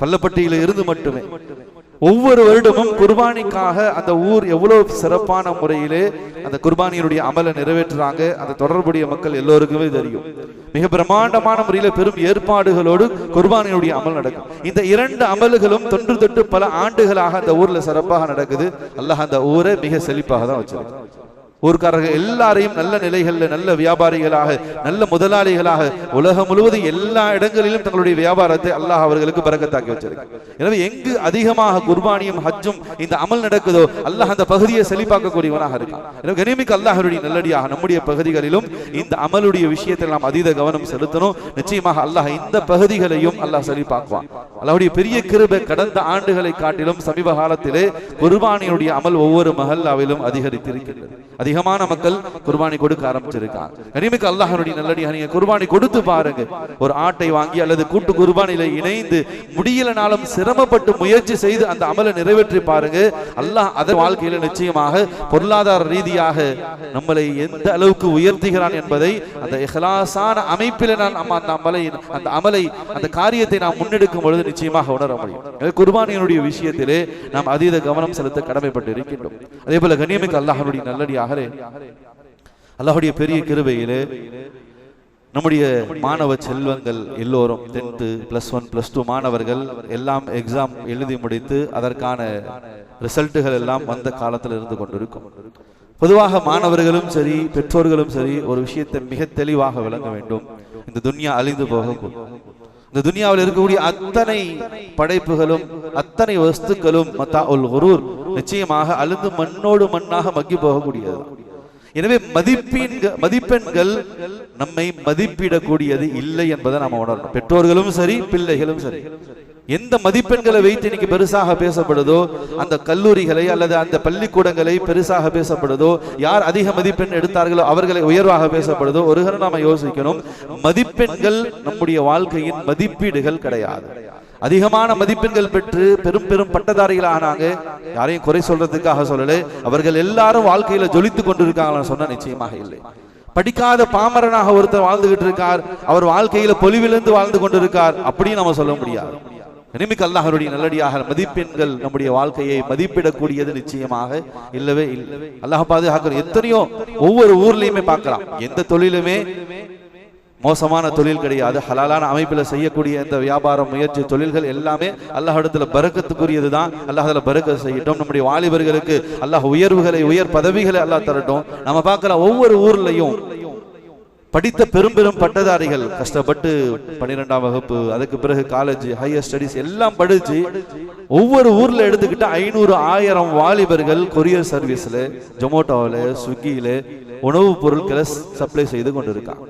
பள்ளப்பட்டியில இருந்து மட்டுமே ஒவ்வொரு வருடமும் குர்பானிக்காக அந்த ஊர் எவ்வளவு சிறப்பான முறையிலே அந்த குர்பானியினுடைய அமலை நிறைவேற்றுறாங்க. அந்த தொடர்புடைய மக்கள் எல்லோருக்குமே தெரியும். மிக பிரம்மாண்டமான முறையில பெரும் ஏற்பாடுகளோடு குர்பானியினுடைய அமல் நடக்கும். இந்த 2 அமல்களும் தொன்று தொட்டு பல ஆண்டுகளாக அந்த ஊர்ல சிறப்பாக நடக்குது. அல்லாஹ் அந்த ஊரை மிக செழிப்பாக தான் வச்சிருக்கான். ஊர்க்காரர்கள் எல்லாரையும் நல்ல நிலைகள்ல நல்ல வியாபாரிகளாக நல்ல முதலாளிகளாக உலகம் முழுவதும் எல்லா இடங்களிலும் தங்களுடைய வியாபாரத்தை அல்லாஹ் அவர்களுக்கு பரக்கத்தாக்கி வச்சிருக்காங்க. எனவே எங்கு அதிகமாக குர்பானியும் ஹஜ்ஜும் இந்த அமல் நடக்குதோ அல்லாஹ் அந்த பகுதியை செழிப்பாக்கக்கூடியவனாக இருக்கான். எனவே கனிமிக்க அல்லாஹ்வுடைய நல்லடியாக நம்முடைய பகுதிகளிலும் இந்த அமலுடைய விஷயத்தில் நாம் அதீத கவனம் செலுத்தணும். நிச்சயமாக அல்லாஹ் இந்த பகுதிகளையும் அல்லாஹ் செழிப்பாக்குவான். அல்லாஹ்வுடைய பெரிய கிருபை கடந்த ஆண்டுகளை காட்டிலும் சமீப காலத்திலே குர்பானியுடைய அமல் ஒவ்வொரு மஹல்லாவிலும் அதிகரித்திருக்கிறது. அதிகமான மக்கள் குர்பானி கொடுக்க ஆரம்பிச்சிருக்காங்க. கனிமிக்க அல்லாஹ்வுடைய நல்லடியாக நீங்க குர்பானி கொடுத்து பாருங்க. ஒரு ஆட்டை வாங்கி அல்லது கூட்டு குர்பானில இணைந்து முடியலனாலும் சிரமப்பட்டு முயற்சி செய்து அந்த அமலை நிறைவேற்றி பாருங்க. அல்லாஹ் அதன் வாழ்க்கையில நிச்சயமாக பொருளாதார ரீதியாக நம்மளை எந்த அளவுக்கு உயர்த்துகிறான் என்பதை அந்த இஹ்லாஸான அமைப்பில நான் அந்த அமலை அந்த காரியத்தை நாம் முன்னெடுக்கும் பொழுது நிச்சயமாக உணர முடியும். குர்பானியினுடைய விஷயத்திலே நாம் அதீத கவனம் செலுத்த கடமைப்பட்டு இருக்கின்றோம். அதே போல கண்ணியமிக்க அல்லாஹ்வுடைய நல்லடியாக அல்லாஹ்வுடைய பெரிய கிருபையிலே நம்முடைய மாணவ செல்வங்கள் எல்லோரும் 10th +1 +2 மாணவர்கள் எல்லாம் எக்ஸாம் எழுதி முடித்து அதற்கான ரிசல்ட்டுகள் எல்லாம் வந்த காலத்தில் இருந்து கொண்டிருக்கும். பொதுவாக மாணவர்களும் சரி பெற்றோர்களும் சரி ஒரு விஷயத்தை மிக தெளிவாக விளங்க வேண்டும். இந்த துன்யா அழிந்து போகக்கூடும். இந்த துன்யாவில் இருக்கக்கூடிய அத்தனை படைப்புகளும் அத்தனை வஸ்துக்களும் மத்தாஉல் குரூர் நிச்சயமாக அழிந்து மண்ணோடு மண்ணாக மக்கி போகக்கூடியது. எனவே மதிப்பெண்கள் நம்மை மதிப்பிடக்கூடியது இல்லை என்பதை நாம் உணரணும். பெற்றோர்களும் சரி பிள்ளைகளும் சரி எந்த மதிப்பெண்களை வைத்து இன்னைக்கு பெருசாக பேசப்படுதோ அந்த கல்லூரிகளை அல்லது அந்த பள்ளிக்கூடங்களை பெருசாக பேசப்படுதோ யார் அதிக மதிப்பெண் எடுத்தார்களோ அவர்களை உயர்வாக பேசப்படுதோ ஒரு கணம் நாம யோசிக்கணும். மதிப்பெண்கள் நம்முடைய வாழ்க்கையின் மதிப்பீடுகள் கிடையாது. அதிகமான மதிப்பெண்கள் பெற்று பெரும் பெரும் பட்டதாரிகள் ஆனாங்க. யாரையும் குறை சொல்றதுக்காக சொல்லல. அவர்கள் எல்லாரும் வாழ்க்கையில ஜொலித்து கொண்டிருக்காங்கன்னு சொன்னா நிச்சயமாக இல்லை. படிக்காத பாமரனாக ஒருத்தர் வாழ்ந்துகிட்டு இருக்கார். அவர் வாழ்க்கையில பொலிவிலிருந்து வாழ்ந்து கொண்டிருக்கார் அப்படின்னு நம்ம சொல்ல முடியாது. கனிமிக்க அல்லாஹ்வுடைய நல்லடியாக மதிப்பெண்கள் நம்முடைய வாழ்க்கையை மதிப்பிடக்கூடியது நிச்சயமாக இல்லவே இல்லை. அல்லாஹ் பாதுகாக்க எத்தனையோ ஒவ்வொரு ஊர்லயுமே பார்க்கலாம். எந்த தொழிலுமே மோசமான தொழில் கிடையாது. ஹலாலான அமைப்பில் செய்யக்கூடிய இந்த வியாபாரம் முயற்சி தொழில்கள் எல்லாமே அல்லாஹ்விடத்துல பரக்கத்துக்குரியது தான். அல்லாஹ் அதுல பரக்கத் செய்யட்டும். நம்முடைய வாலிபர்களுக்கு அல்லாஹ் உயர்வுகளை உயர் பதவிகளை அல்லாஹ் தரட்டும். நம்ம பார்க்கலாம் ஒவ்வொரு ஊர்லயும் படித்த பெரும் பெரும் பட்டதாரிகள் கஷ்டப்பட்டு 12ஆம் வகுப்பு அதுக்கு பிறகு காலேஜ் ஹையர் ஸ்டடிஸ் எல்லாம் படிச்சு ஒவ்வொரு ஊர்ல எடுத்துக்கிட்டு 500-1000 வாலிபர்கள் கொரியர் சர்வீஸ்ல ஜொமோட்டோல ஸ்விக்கியில உணவுப் பொருட்களை சப்ளை செய்து கொண்டிருக்காங்க.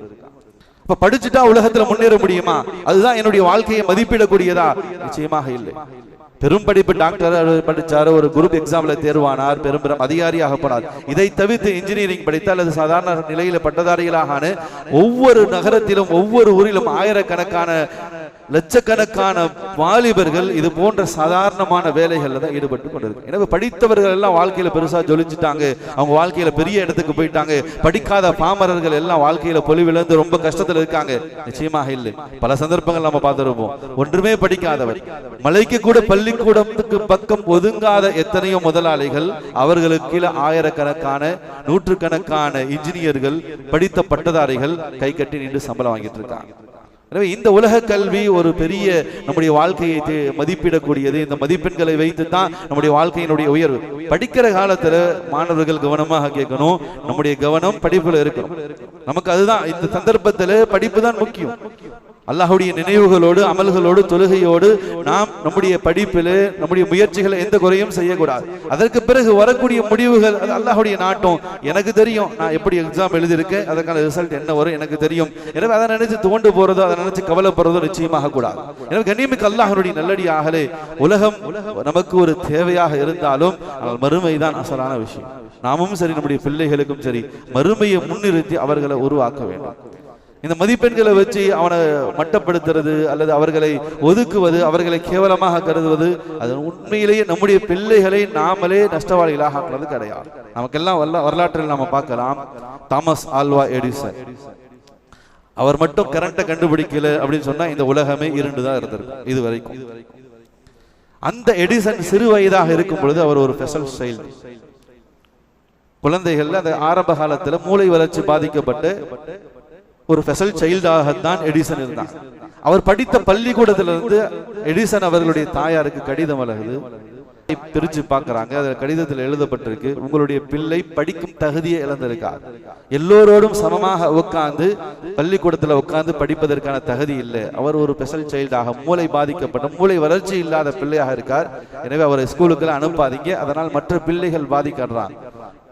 இப்ப படிச்சுட்டா உலகத்துல முன்னேற முடியுமா? அதுதான் என்னுடைய வாழ்க்கையை மதிப்பிடக்கூடியதா? நிச்சயமாக இல்லை. பெரும் படிப்பு டாக்டர் படிச்சாரு, ஒரு குரூப் எக்ஸாம்ல தேர்வானார், பெரும் பெரும் அதிகாரியாக போனார். இதை தவிர்த்து இன்ஜினியரிங் படித்த அல்லது சாதாரண நிலையில பட்டதாரிகளாக ஒவ்வொரு நகரத்திலும் ஒவ்வொரு ஊரிலும் ஆயிரக்கணக்கான லட்சக்கணக்கான வாலிபர்கள் இது போன்ற சாதாரணமான வேலைகள்ல தான் ஈடுபட்டு கொண்டிருக்கு. எனவே படித்தவர்கள் எல்லாம் வாழ்க்கையில பெருசா ஜொலிச்சுட்டாங்க, அவங்க வாழ்க்கையில பெரிய இடத்துக்கு போயிட்டாங்க. படிக்காத பாமரர்கள் எல்லாம் வாழ்க்கையில பொலிவிழந்து ரொம்ப கஷ்டத்துல இருக்காங்க. நிச்சயமாக இல்லை. பல சந்தர்ப்பங்கள் நம்ம பார்த்திருப்போம். ஒன்றுமே படிக்காதவர், மலைக்கு கூட பள்ளிக்கூடத்துக்கு பக்கம் ஒதுங்காத எத்தனையோ முதலாளிகள், அவர்களுக்கு கீழே ஆயிரக்கணக்கான நூற்றுக்கணக்கான இன்ஜினியர்கள், படித்த பட்டதாரிகள் கை கட்டி நின்று சம்பளம் வாங்கிட்டு இருக்காங்க. எனவே இந்த உலக கல்வி ஒரு பெரிய நம்முடைய வாழ்க்கையை மதிப்பிடக்கூடியது. இந்த மதிப்பெண்களை வைத்து தான் நம்முடைய வாழ்க்கையினுடைய உயர்வு. படிக்கிற காலத்துல மாணவர்கள் கவனமாக கேட்கணும், நம்முடைய கவனம் படிப்புல இருக்கணும். நமக்கு அதுதான் இந்த சந்தர்ப்பத்துல படிப்பு தான் முக்கியம். அல்லாஹ்வுடைய நினைவுகளோடு, அமல்களோடு, தொழுகையோடு நாம் நம்முடைய படிப்பில் நம்முடைய முயற்சிகளை எந்த குறையும் செய்யக்கூடாது. அதற்கு பிறகு வரக்கூடிய முடிவுகள் அது அல்லாஹ்வுடைய நாட்டம். எனக்கு தெரியும் நான் எப்படி எக்ஸாம் எழுதியிருக்கேன், அதற்கான ரிசல்ட் என்ன வரும் எனக்கு தெரியும். எனவே அதை நினைச்சு தோண்டு போறதோ, அதை நினைச்சு கவலைப்படுறதோ நிச்சயமாக கூடாது. எனவே கண்ணியமிக்க அல்லாஹ்வுடைய நல்லடியாகலே உலகம் நமக்கு ஒரு தேவையாக இருந்தாலும் மறுமைதான் அசலான விஷயம். நாமும் சரி, நம்முடைய பிள்ளைகளுக்கும் சரி, மறுமையை முன்னிறுத்தி அவர்களை உருவாக்க வேண்டும். இந்த மதிப்பெண்களை வச்சு அவனை மட்டப்படுத்துறது அல்லது அவர்களை ஒதுக்குவது, அவர்களை கேவலமாக கருதுவது, அது உண்மையிலேயே நம்முடைய பிள்ளைகளை நாமளே நஷ்டவாளிகளாக ஆக்குறது கிடையாது. நமக்கெல்லாம் வரலாற்றில் நாம பார்க்கலாம். தாமஸ் ஆல்வா எடிசன், அவர் மட்டும் கரண்ட்டை கண்டுபிடிக்கல அப்படின்னு சொன்னா இந்த உலகமே இருண்டுதான் இருந்திருக்கும் இது வரைக்கும். அந்த எடிசன் சிறு வயதாக இருக்கும் பொழுது அவர் ஒரு ஸ்பெஷல் சைல்டு. குழந்தைகள் அந்த ஆரம்ப காலத்துல மூளை வளர்ச்சி பாதிக்கப்பட்டு ஒரு ஸ்பெஷல் சைல்டாகத்தான் எடிசன் இருந்தார். அவர் படித்த பள்ளிக்கூடத்திலிருந்து எடிசன் அவர்களுடைய தாயாருக்கு கடிதம் வழங்குது. பிரிச்சு பார்க்கறாங்க. அதுல கடிதத்தில் எழுதப்பட்டிருக்கு, உங்களுடைய பிள்ளை படிக்கும் தகுதியை இழந்திருக்கார். எல்லோரோடும் சமமாக உட்கார்ந்து பள்ளிக்கூடத்துல உட்கார்ந்து படிப்பதற்கான தகுதி இல்லை. அவர் ஒரு ஸ்பெஷல் சைல்டாக, மூளை பாதிக்கப்பட்ட, மூளை வளர்ச்சி இல்லாத பிள்ளையாக இருக்கார். எனவே அவரை ஸ்கூலுக்கு அனுப்பாதீங்க, அதனால் மற்ற பிள்ளைகள் பாதிக்கிறாங்க,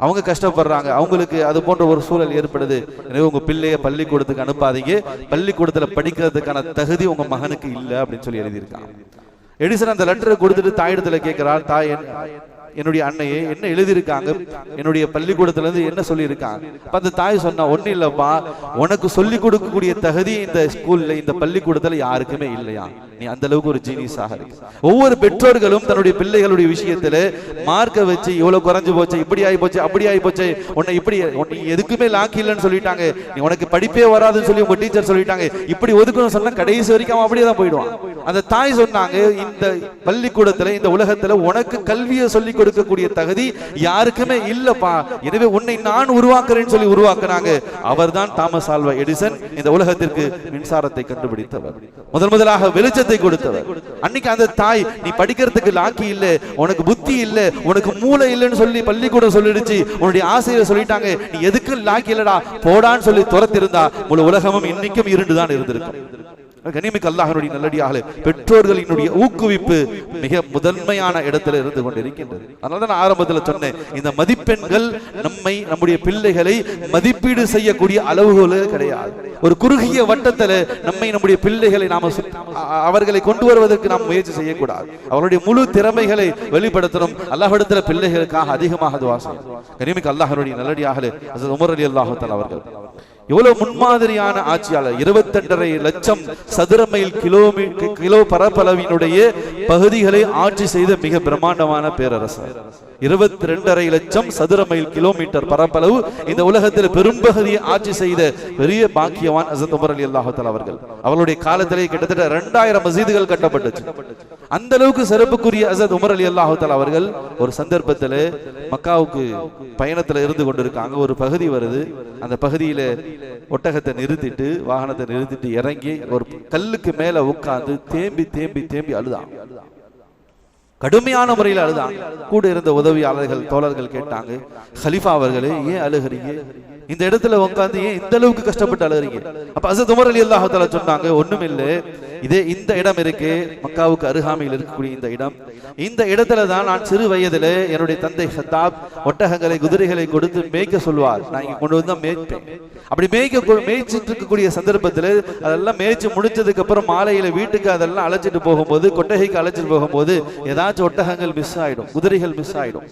அவங்க கஷ்டப்படுறாங்க, அவங்களுக்கு அது போன்ற ஒரு சூழல் ஏற்படுது. எனவே உங்க பிள்ளைய பள்ளிக்கூடத்துக்கு அனுப்பாதீங்க, பள்ளிக்கூடத்துல படிக்கிறதுக்கான தகுதி உங்க மகனுக்கு இல்லை அப்படின்னு சொல்லி எழுதியிருக்காங்க. எடிசன் அந்த லெட்டரை கொடுத்துட்டு தாயிடத்துல கேட்கிறார், தாய் என்னுடைய அன்னையே என்ன எழுதியிருக்காங்க, என்னுடைய பள்ளிக்கூடத்துல இருந்து என்ன சொல்லி இருக்காங்க. அந்த தாய் சொன்னா, ஒன்னும் இல்லப்பா, உனக்கு சொல்லி கொடுக்கக்கூடிய தகுதி இந்த ஸ்கூல்ல இந்த பள்ளிக்கூடத்துல யாருக்குமே இல்லையா, நீ அந்த அளவுக்கு ஒரு ஜீனியஸாக இருக்கு. ஒவ்வொரு பெற்றோர்களும் தன்னுடைய பிள்ளைகளுடைய விஷயத்துல மார்க்க வச்சு இவ்வளவு குறைஞ்சு போச்சு, இப்படி ஆகி போச்சு, அப்படி ஆகி போச்சு, உன்னை இப்படி நீ எதுக்குமே லாக்கி இல்லைன்னு சொல்லிட்டாங்க, நீ உனக்கு படிப்பே வராதுன்னு சொல்லி உங்க டீச்சர் சொல்லிட்டாங்க, இப்படி ஒதுக்கணும்னு சொன்னா கடைசி வரைக்கும் அவன் அப்படியே தான் போயிடுவான். அந்த தாய் சொன்னாங்க, இந்த பள்ளிக்கூடத்துல இந்த உலகத்துல உனக்கு கல்வியை சொல்லி கொடுக்கக்கூடிய தகுதி யாருக்குமே இல்லப்பா, எனவே உன்னை நான் உருவாக்குறேன்னு சொல்லி உருவாக்குறாங்க. அவர் தான் தாமஸ் ஆல்வா எடிசன், இந்த உலகத்திற்கு மின்சாரத்தை கண்டுபிடித்தவர், முதலாக வெளிச்சத்தை கொடுத்தவர். அன்னைக்கு அந்த தாய், நீ படிக்கிறதுக்கு லாக்கி இல்ல, உனக்கு புத்தி இல்ல, உனக்கு மூளை இல்லைன்னு சொல்லி பள்ளிக்கூடம் சொல்லிடுச்சு, உன்னுடைய ஆசிரியர் சொல்லிட்டாங்க, நீ எதுக்கு லாக்கி இல்லடா போடான்னு சொல்லி துரத்திருந்தா முழு உலகமும் இன்னைக்கும் இருண்டுதான் இருந்திருக்கும். கண்ணியமிக்க அல்லாஹ்வுடைய நல்லடியார்களே, பெற்றோர்களினுடைய ஊக்குவிப்பு மிக முதன்மையான இடத்துல இருந்து கொண்டிருக்கின்றது. அதனால நான் ஆரம்பத்தில் சொன்னேன், இந்த மதிப்பெண்கள் நம்மை, நம்முடைய பிள்ளைகளை மதிப்பீடு செய்யக்கூடிய அளவுகோல் கிடையாது. ஒரு குறுகிய வட்டத்துல நம்மை, நம்முடைய பிள்ளைகளை நாம அவர்களை கொண்டு வருவதற்கு நாம் முயற்சி செய்யக்கூடாது. அவருடைய முழு திறமைகளை வெளிப்படுத்தணும். அல்லாஹ்விடத்துல பிள்ளைகளுக்காக அதிகமாக துஆ செய்யணும். கண்ணியமிக்க அல்லாஹ்வுடைய நல்லடியார்களே, ஹஜ்ரத் உமர் ரலியல்லாஹு தஆலா அவர்கள் எவ்வளவு முன்மாதிரியான ஆட்சியாளர். 22.5 லட்சம் சதுர மைல் கிலோ பரப்பளவினுடைய பகுதிகளை ஆட்சி செய்த மிக பிரம்மாண்டமான பேரரசர். 22.5 லட்சம் சதுர மைல் கிலோமீட்டர் பரப்பளவு இந்த உலகத்தில் பெரும்பகுதியை ஆட்சி செய்த பெரிய பாக்கியவான் ஹஜ்ரத் உமர் ரலியல்லாஹு தஆலா அவர்கள். அவருடைய காலத்திலே கிட்டத்தட்ட 2000 மஸ்ஜிதுகள் கட்டப்பட்டுச்சு. அந்த அளவுக்கு சிறப்புக்குரிய ஹஜ்ரத் உமர் ரலியல்லாஹு தஆலா அவர்கள் ஒரு சந்தர்ப்பத்தில் மக்காவுக்கு பயணத்துல இருந்து கொண்டிருக்காங்க. ஒரு பகுதி வருது, அந்த பகுதியில ஒட்டகத்தை நிறுத்திட்டு, வாகனத்தை நிறுத்திட்டு இறங்கி ஒரு கல்லுக்கு மேல உட்கார்ந்து தேம்பி தேம்பி தேம்பி அழுதான். கடுமையான முறையில் அழுதான். கூட இருந்த உதவியாளர்கள், தோழர்கள் கேட்டாங்க, ஹலிஃபா அவர்களே ஏன் அழுகிறீங்க, இந்த இடத்துல உட்கார்ந்து ஏன் இந்த அளவுக்கு கஷ்டப்பட்டு அழுகிறீங்க? அப்ப ஹஜ்ரத் உமர் ரலியல்லாஹு தஆலா சொன்னாங்க, ஒண்ணும் இல்லை, இதே இந்த இடம் இருக்கு, மக்காவுக்கு அருகாமையில் இருக்கக்கூடிய இந்த இடம், இந்த இடத்துல தான் நான் சிறு வயதில் என்னுடைய தந்தை ஹத்தாப் ஒட்டகங்களை, குதிரைகளை கொடுத்து மேய்க்க சொல்வார். நான் இங்க கொண்டு வந்து மேய்ப்பேன். அப்படி மேய்ச்சிட்டு இருக்கக்கூடிய சந்தர்ப்பத்தில் அதெல்லாம் மேய்ச்சி முடிச்சதுக்கு அப்புறம் மாலையில வீட்டுக்கு அதெல்லாம் அழைச்சிட்டு போகும்போது, கொட்டகைக்கு அழைச்சிட்டு போகும்போது ஏதாச்சும் ஒட்டகங்கள் மிஸ் ஆயிடும், குதிரைகள் மிஸ் ஆயிடும்.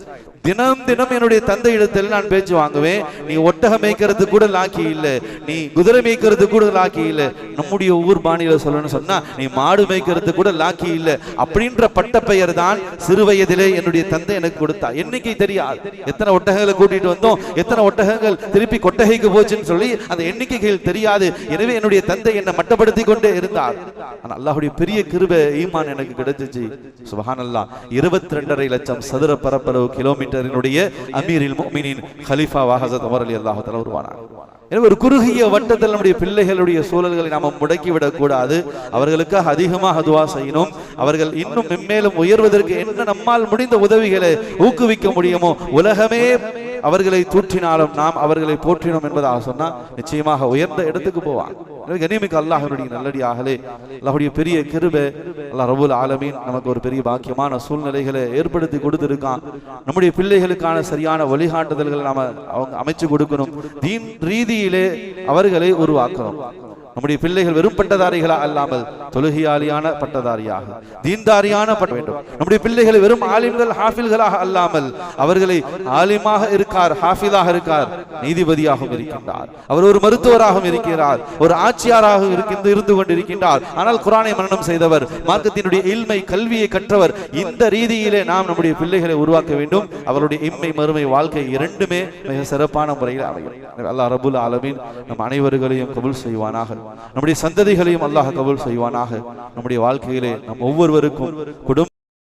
தினம் தினம் என்னுடைய தந்தை இடத்தில் நான் பேச்சு வாங்குவேன், நீ ஒட்டகம் மேய்க்கிறது கூட லாக்கி இல்லை, நீ குதிரை மேய்க்கிறது கூட லாக்கி இல்லை, நம்முடைய ஊர் பாணியில சொல்லணும்னு சொன்னா நீ மாடு மேய்க்கிறது கூட லாக்கி இல்லை அப்படின்ற பட்ட பெயர் தான் சிறு வயதிலே என்னுடைய தந்தை எனக்கு கொடுத்தா. எண்ணிக்கை தெரியாது, எத்தனை ஒட்டகங்களை கூட்டிட்டு வந்தோம், எத்தனை ஒட்டகங்கள் திருப்பி கொட்டகைக்கு போச்சுன்னு சொல்லி அந்த எண்ணிக்கைகள் தெரியாது. எனவே என்னுடைய தந்தை என்னை மட்டப்படுத்தி கொண்டே இருந்தார். அல்லாஹ்வுடைய பெரிய கிருபை ஈமான் எனக்கு கிடைச்சிச்சு. சுப்ஹானல்லாஹ். 22.5 லட்சம் சதுர பரப்பளவு கிலோமீட்டரினுடைய அமீரில் முஃமினீன் கலீஃபாவாக ஹஸரத் உமர் ரலியல்லாஹு தஆலா உருவானார். எனவே ஒரு குறுகிய வட்டத்தில் நம்முடைய பிள்ளைகளுடைய சூழல்களை நாம் முடக்கிவிடக் கூடாது. அவர்களுக்காக அதிகமாக துஆ செய்யணும். அவர்கள் இன்னும் மென்மேலும் உயர்வதற்கு என்ன நம்மால் முடிந்த உதவிகளை ஊக்குவிக்க முடியுமோ, உலகமே அவர்களை தூற்றினாலும் நாம் அவர்களை போற்றினோம் என்பதாக சொன்னா நிச்சயமாக உயர்ந்த இடத்துக்கு போவாங்க. கண்ணியமிக்க அல்லாஹ்வுடைய நல்லடியார்களே, அல்லாஹ்வுடைய பெரிய கிருபை, அல்லாஹ் ரப்பல் ஆலமீன் நமக்கு ஒரு பெரிய பாக்கியமான சூழ்நிலைகளை ஏற்படுத்தி கொடுத்திருக்கான். நம்முடைய பிள்ளைகளுக்கான சரியான வழிகாட்டுதல்களை நாம அவங்க அமைச்சு கொடுக்கணும். தீன் ரீதியிலே அவர்களை உருவாக்கணும். நம்முடைய பிள்ளைகள் வெறும் பட்டதாரிகளா அல்லாமல் தொழுகையாளியான பட்டதாரியாக, தீன்தாரியான பட்ட வேண்டும். நம்முடைய பிள்ளைகளை வெறும் ஆலிம்கள் ஹாஃபில்களாக அல்லாமல் அவர்களை ஆலிமாக இருக்கார், ஹாஃபிலாக இருக்கார், நீதிபதியாகவும் இருக்கின்றார், அவர் ஒரு மருத்துவராகவும் இருக்கிறார், ஒரு ஆட்சியாராக இருந்து கொண்டிருக்கின்றார். ஆனால் குர்ஆனை மனனம் செய்தவர், மார்க்கத்தினுடைய இல்மை கல்வியை கற்றவர். இந்த ரீதியிலே நாம் நம்முடைய பிள்ளைகளை உருவாக்க வேண்டும். அவருடைய இம்மை மறுமை வாழ்க்கை இரண்டுமே மிக சிறப்பான முறையில் அமையும். அல்லாஹ் ரப்பல் ஆலமீன் நம் அனைவர்களையும் கபூல் செய்வானாக. நம்முடைய சந்ததிகளையும் அல்லாஹ் கபூல் செய்வானாக. நம்முடைய வாழ்க்கையிலே நம் ஒவ்வொருவருக்கும் குடும்ப